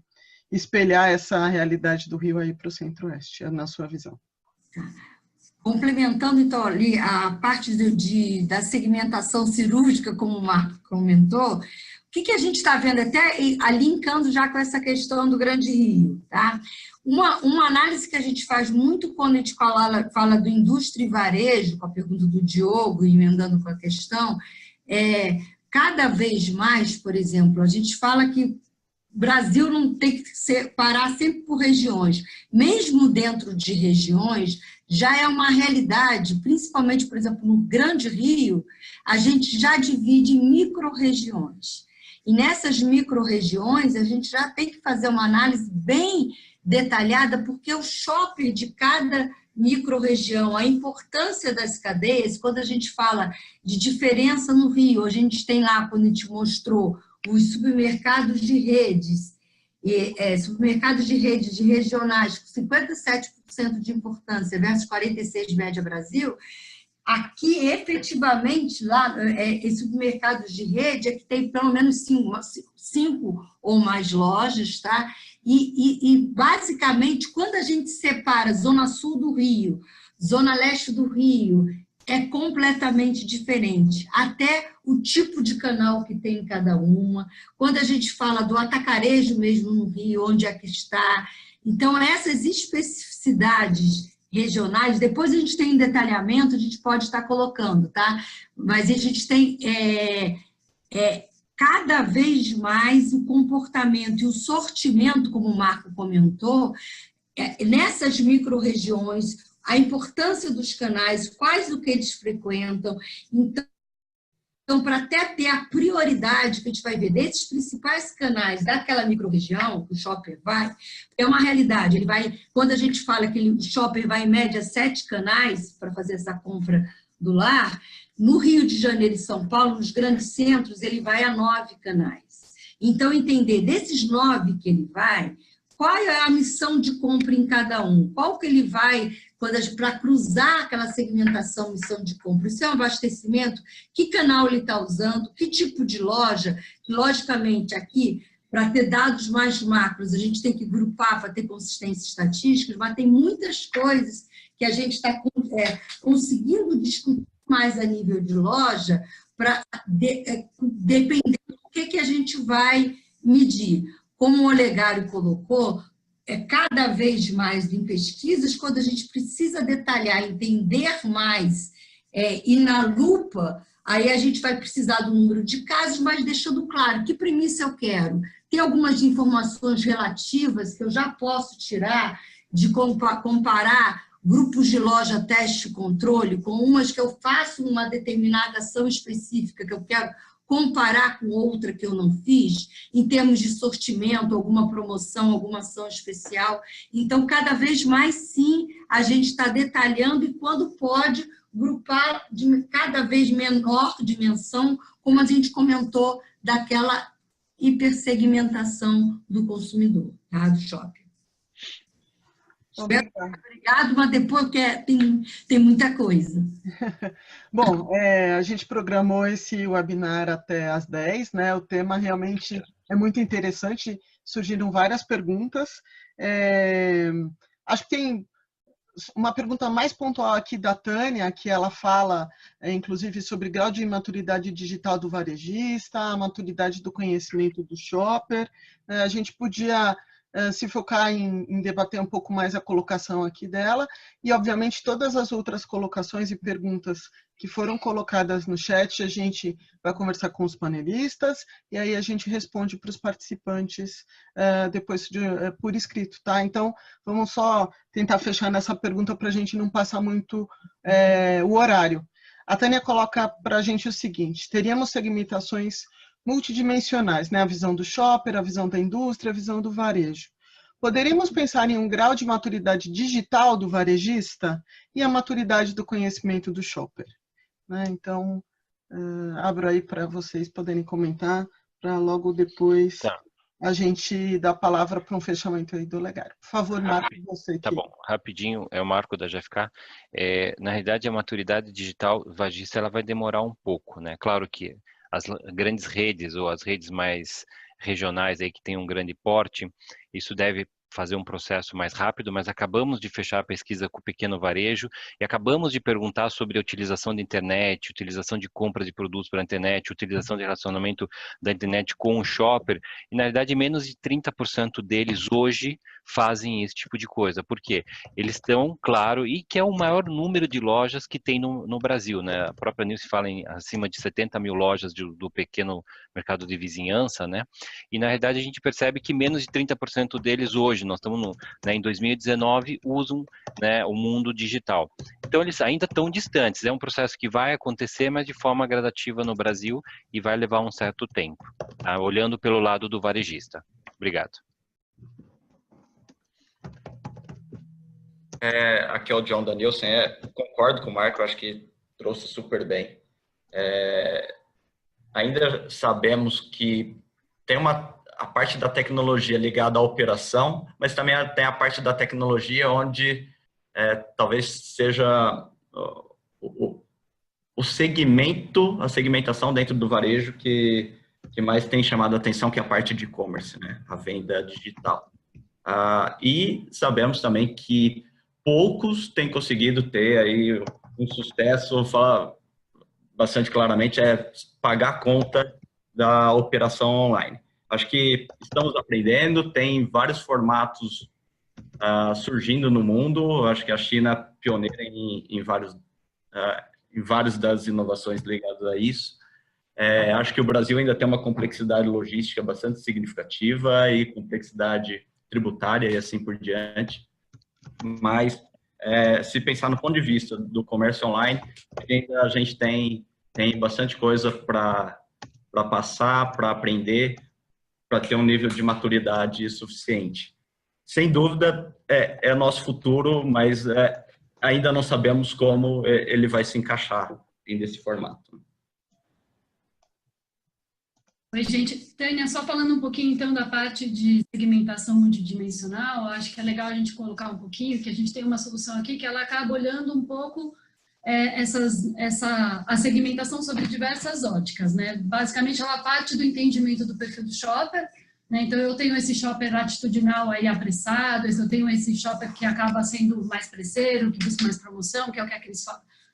espelhar essa realidade do Rio aí para o Centro-Oeste, na sua visão. Complementando, então, ali a parte da segmentação cirúrgica, como o Marco comentou, o que a gente está vendo, até linkando já com essa questão do Grande Rio, tá? Uma análise que a gente faz muito quando a gente fala do indústria e varejo, com a pergunta do Diogo, emendando com a questão, cada vez mais, por exemplo, a gente fala que o Brasil não tem que parar sempre por regiões. Mesmo dentro de regiões, já é uma realidade, principalmente, por exemplo, no Grande Rio, a gente já divide em micro-regiões. E nessas micro-regiões, a gente já tem que fazer uma análise bem detalhada, porque o shopper de cada micro-região, a importância das cadeias, quando a gente fala de diferença no Rio, a gente tem lá, quando a gente mostrou os supermercados de redes, supermercados de redes de regionais com 57% de importância versus 46% média Brasil, aqui, efetivamente, lá, esses supermercados de rede é que tem pelo menos 5 ou mais lojas, tá? E, basicamente, quando a gente separa Zona Sul do Rio, Zona Leste do Rio, é completamente diferente. Até o tipo de canal que tem em cada uma. Quando a gente fala do atacarejo mesmo no Rio, onde é que está. Então, essas especificidades regionais, depois a gente tem em detalhamento, a gente pode estar colocando, tá? Mas a gente tem cada vez mais o comportamento e o sortimento, como o Marco comentou, nessas micro-regiões, a importância dos canais, quais o que eles frequentam. Então, para até ter a prioridade que a gente vai ver desses principais canais daquela micro-região, que o shopper vai, é uma realidade. Ele vai, quando a gente fala que o shopper vai em média 7 canais para fazer essa compra do lar, no Rio de Janeiro e São Paulo, nos grandes centros, ele vai a 9 canais. Então, entender desses 9 que ele vai, qual é a missão de compra em cada um, qual que ele vai para cruzar aquela segmentação, missão de compra. Isso é um abastecimento, que canal ele está usando, que tipo de loja. Logicamente, aqui, para ter dados mais macros, a gente tem que grupar para ter consistência estatística, mas tem muitas coisas que a gente está conseguindo discutir mais a nível de loja, para depender do que a gente vai medir. Como o Olegário colocou, cada vez mais em pesquisas, quando a gente precisa detalhar, entender mais, e na lupa, aí a gente vai precisar do número de casos, mas deixando claro que premissa eu quero. Tem algumas informações relativas que eu já posso tirar de comparar grupos de loja teste e controle com umas que eu faço uma determinada ação específica que eu quero comparar com outra que eu não fiz, em termos de sortimento, alguma promoção, alguma ação especial. Então, cada vez mais, sim, a gente está detalhando e, quando pode, grupar de cada vez menor dimensão, como a gente comentou, daquela hipersegmentação do consumidor, tá? Do shopping. Obrigado, mas depois tem muita coisa. Bom, a gente programou esse webinar até às 10, né? O tema realmente é muito interessante, surgiram várias perguntas. Acho que tem uma pergunta mais pontual aqui da Tânia, que ela fala, inclusive, sobre grau de maturidade digital do varejista, a maturidade do conhecimento do shopper. A gente podia se focar em debater um pouco mais a colocação aqui dela e, obviamente, todas as outras colocações e perguntas que foram colocadas no chat, a gente vai conversar com os panelistas e aí a gente responde para os participantes depois por escrito, tá? Então, vamos só tentar fechar nessa pergunta para a gente não passar muito o horário. A Tânia coloca para a gente o seguinte: teríamos segmentações multidimensionais, né? A visão do shopper, a visão da indústria, a visão do varejo. Poderíamos pensar em um grau de maturidade digital do varejista e a maturidade do conhecimento do shopper, né? Então, abro aí para vocês poderem comentar, para logo depois a gente dar a palavra para um fechamento aí do Olegário. Por favor, Marco, você aqui. Tá bom, rapidinho, é o Marco da GFK. Na realidade, a maturidade digital varejista ela vai demorar um pouco, né? Claro que as grandes redes ou as redes mais regionais aí que tem um grande porte, isso deve fazer um processo mais rápido, mas acabamos de fechar a pesquisa com o pequeno varejo e acabamos de perguntar sobre a utilização da internet, utilização de compra de produtos pela internet, utilização de relacionamento da internet com o shopper, e na verdade menos de 30% deles hoje fazem esse tipo de coisa. Por quê? Eles estão, claro, e que é o maior número de lojas que tem no Brasil, né? A própria Nilce fala em acima de 70 mil lojas do pequeno mercado de vizinhança, né? E na verdade a gente percebe que menos de 30% deles hoje, nós estamos em 2019, usam, né, o mundo digital. Então eles ainda estão distantes, é um processo que vai acontecer, mas de forma gradativa no Brasil e vai levar um certo tempo, tá? Olhando pelo lado do varejista. Obrigado. Aqui é o John Danielson, concordo com o Marco, acho que trouxe super bem. Ainda sabemos que tem a parte da tecnologia ligada à operação, mas também tem a parte da tecnologia onde talvez seja o segmento, a segmentação dentro do varejo que mais tem chamado a atenção, que é a parte de e-commerce, né? A venda digital. E sabemos também que poucos têm conseguido ter aí um sucesso, falar bastante claramente, pagar a conta da operação online. Acho que estamos aprendendo, tem vários formatos surgindo no mundo. Acho que a China é pioneira em várias das inovações ligadas a isso. Acho que o Brasil ainda tem uma complexidade logística bastante significativa e complexidade tributária e assim por diante. Mas, se pensar no ponto de vista do comércio online, ainda a gente tem bastante coisa para passar, para aprender, para ter um nível de maturidade suficiente. Sem dúvida, é nosso futuro, mas ainda não sabemos como ele vai se encaixar nesse formato. Oi, gente. Tânia, só falando um pouquinho, então, da parte de segmentação multidimensional, acho que é legal a gente colocar um pouquinho, que a gente tem uma solução aqui que ela acaba olhando um pouco a segmentação sobre diversas óticas, né? Basicamente, ela parte do entendimento do perfil do shopper, né? Então, eu tenho esse shopper atitudinal aí apressado, eu tenho esse shopper que acaba sendo mais presseiro, que busca mais promoção, que é o que a Cris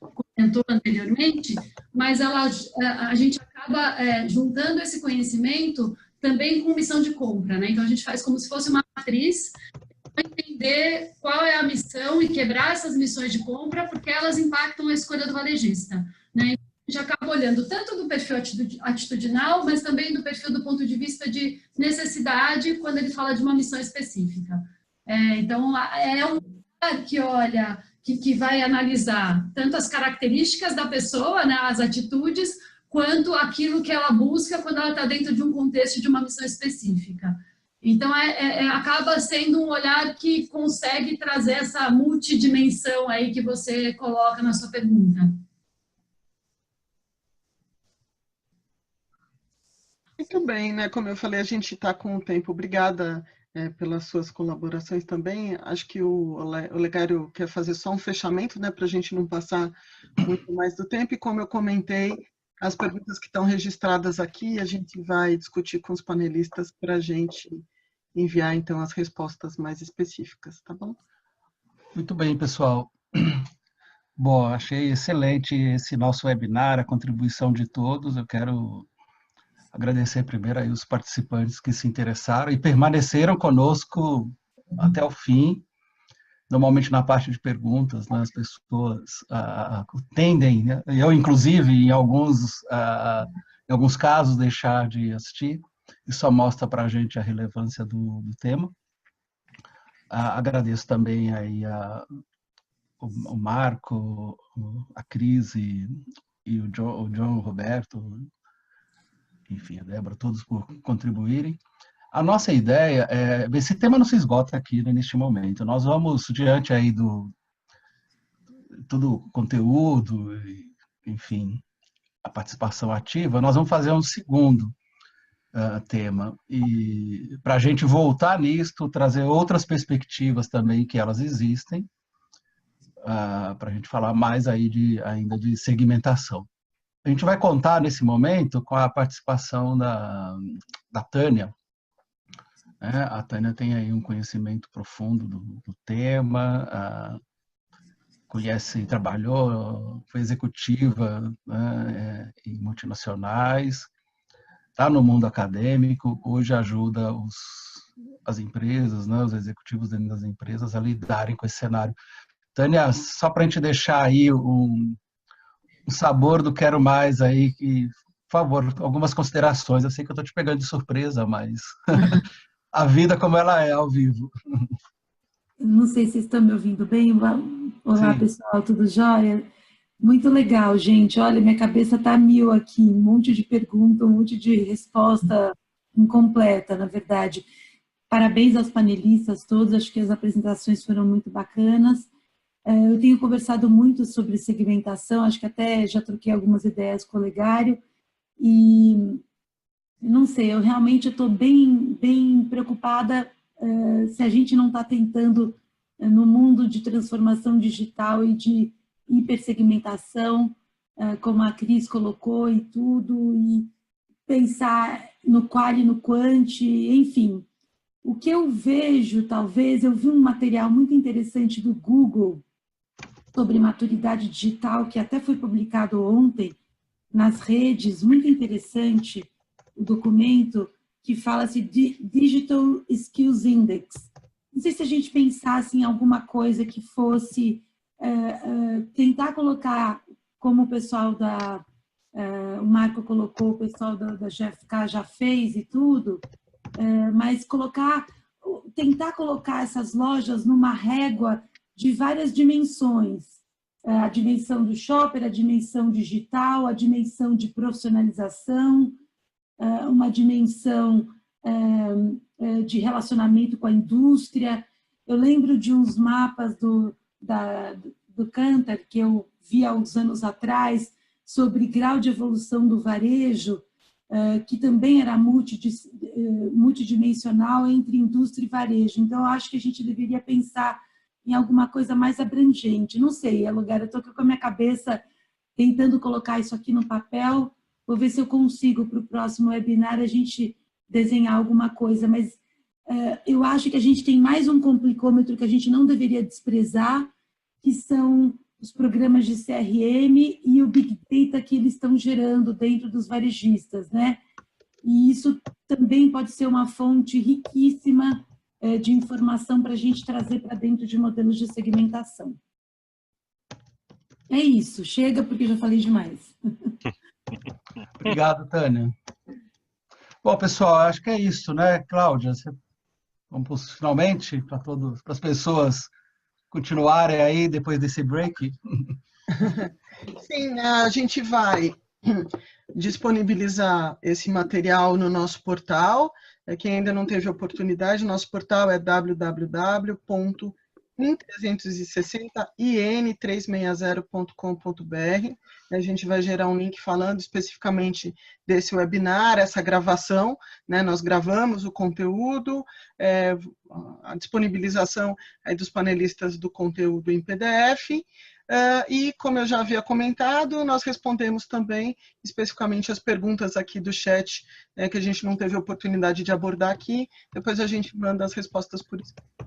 comentou anteriormente, mas a gente acaba juntando esse conhecimento também com missão de compra, né? Então, a gente faz como se fosse uma matriz, entender qual é a missão e quebrar essas missões de compra, porque elas impactam a escolha do varejista, né? A gente acaba olhando tanto do perfil atitudinal, mas também do perfil do ponto de vista de necessidade, quando ele fala de uma missão específica. Então, é um lugar que olha, que vai analisar tanto as características da pessoa, né, as atitudes, quanto aquilo que ela busca quando ela está dentro de um contexto de uma missão específica. Então, acaba sendo um olhar que consegue trazer essa multidimensão aí que você coloca na sua pergunta. Muito bem, né? Como eu falei, a gente está com o tempo. Obrigada pelas suas colaborações também. Acho que o Olegário quer fazer só um fechamento, né? Para a gente não passar muito mais do tempo. E como eu comentei, as perguntas que estão registradas aqui, a gente vai discutir com os panelistas para a gente enviar, então, as respostas mais específicas, tá bom? Muito bem, pessoal. Bom, achei excelente esse nosso webinar, a contribuição de todos. Eu quero agradecer primeiro aí os participantes que se interessaram e permaneceram conosco até o fim. Normalmente na parte de perguntas, né, as pessoas tendem, né, eu inclusive em alguns casos deixar de assistir. Isso só mostra para a gente a relevância do tema. Agradeço também aí o Marco, a Cris e o John, o Roberto, enfim, a Débora, todos por contribuírem. A nossa ideia esse tema não se esgota aqui, né, neste momento. Nós vamos, diante aí do todo o conteúdo, enfim, a participação ativa, nós vamos fazer um segundo tema. E para a gente voltar nisto, trazer outras perspectivas também, que elas existem, para a gente falar mais aí ainda de segmentação. A gente vai contar nesse momento com a participação da Tânia. A Tânia tem aí um conhecimento profundo do tema, trabalhou, foi executiva, né, em multinacionais, está no mundo acadêmico, hoje ajuda as empresas, né, os executivos dentro das empresas a lidarem com esse cenário. Tânia, só para a gente deixar aí um sabor do quero mais aí, por favor, algumas considerações. Eu sei que eu estou te pegando de surpresa, mas a vida como ela é ao vivo. Não sei se vocês estão me ouvindo bem. Olá, sim, pessoal, tudo jóia? Muito legal, gente. Olha, minha cabeça está a mil aqui, um monte de pergunta, um monte de resposta incompleta, na verdade. Parabéns aos panelistas todos, acho que as apresentações foram muito bacanas. Eu tenho conversado muito sobre segmentação, acho que até já troquei algumas ideias com o Olegário, e não sei, eu realmente estou bem preocupada se a gente não está tentando, no mundo de transformação digital e de hipersegmentação, como a Cris colocou e tudo, e pensar no qual e no quant, enfim. O que eu vejo, talvez, eu vi um material muito interessante do Google sobre maturidade digital, que até foi publicado ontem nas redes, muito interessante, o documento que fala-se de Digital Skills Index. Não sei se a gente pensasse em alguma coisa que fosse tentar colocar, como o pessoal o Marco colocou, o pessoal da GFK já fez e tudo, mas tentar colocar essas lojas numa régua de várias dimensões. A dimensão do shopper, a dimensão digital, a dimensão de profissionalização, uma dimensão de relacionamento com a indústria. Eu lembro de uns mapas do Kantar, que eu vi há uns anos atrás, sobre grau de evolução do varejo, que também era multidimensional entre indústria e varejo. Então, eu acho que a gente deveria pensar em alguma coisa mais abrangente. Não sei, Lugar, eu estou com a minha cabeça tentando colocar isso aqui no papel. Vou ver se eu consigo, para o próximo webinar, a gente desenhar alguma coisa. Mas eu acho que a gente tem mais um complicômetro que a gente não deveria desprezar, que são os programas de CRM e o Big Data que eles estão gerando dentro dos varejistas, né? E isso também pode ser uma fonte riquíssima de informação para a gente trazer para dentro de modelos de segmentação. É isso, chega porque já falei demais. Obrigado, Tânia. Bom, pessoal, acho que é isso, né, Cláudia? Vamos finalmente para as pessoas continuarem aí depois desse break. Sim, a gente vai disponibilizar esse material no nosso portal. Quem ainda não teve oportunidade, nosso portal é www.in360in360.com.br. A gente vai gerar um link falando especificamente desse webinar, essa gravação, né? Nós gravamos o conteúdo, a disponibilização aí dos panelistas do conteúdo em PDF, e, como eu já havia comentado, nós respondemos também especificamente as perguntas aqui do chat, que a gente não teve oportunidade de abordar aqui, depois a gente manda as respostas por escrito.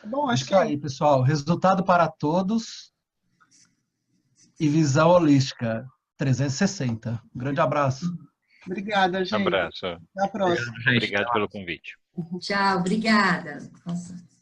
Bom, acho Isso que aí, pessoal. Resultado para todos e visão holística 360. Um grande abraço. Obrigada, gente. Abraço. Até a próxima. Obrigado, gente. Obrigado pelo convite. Tchau, obrigada. Nossa.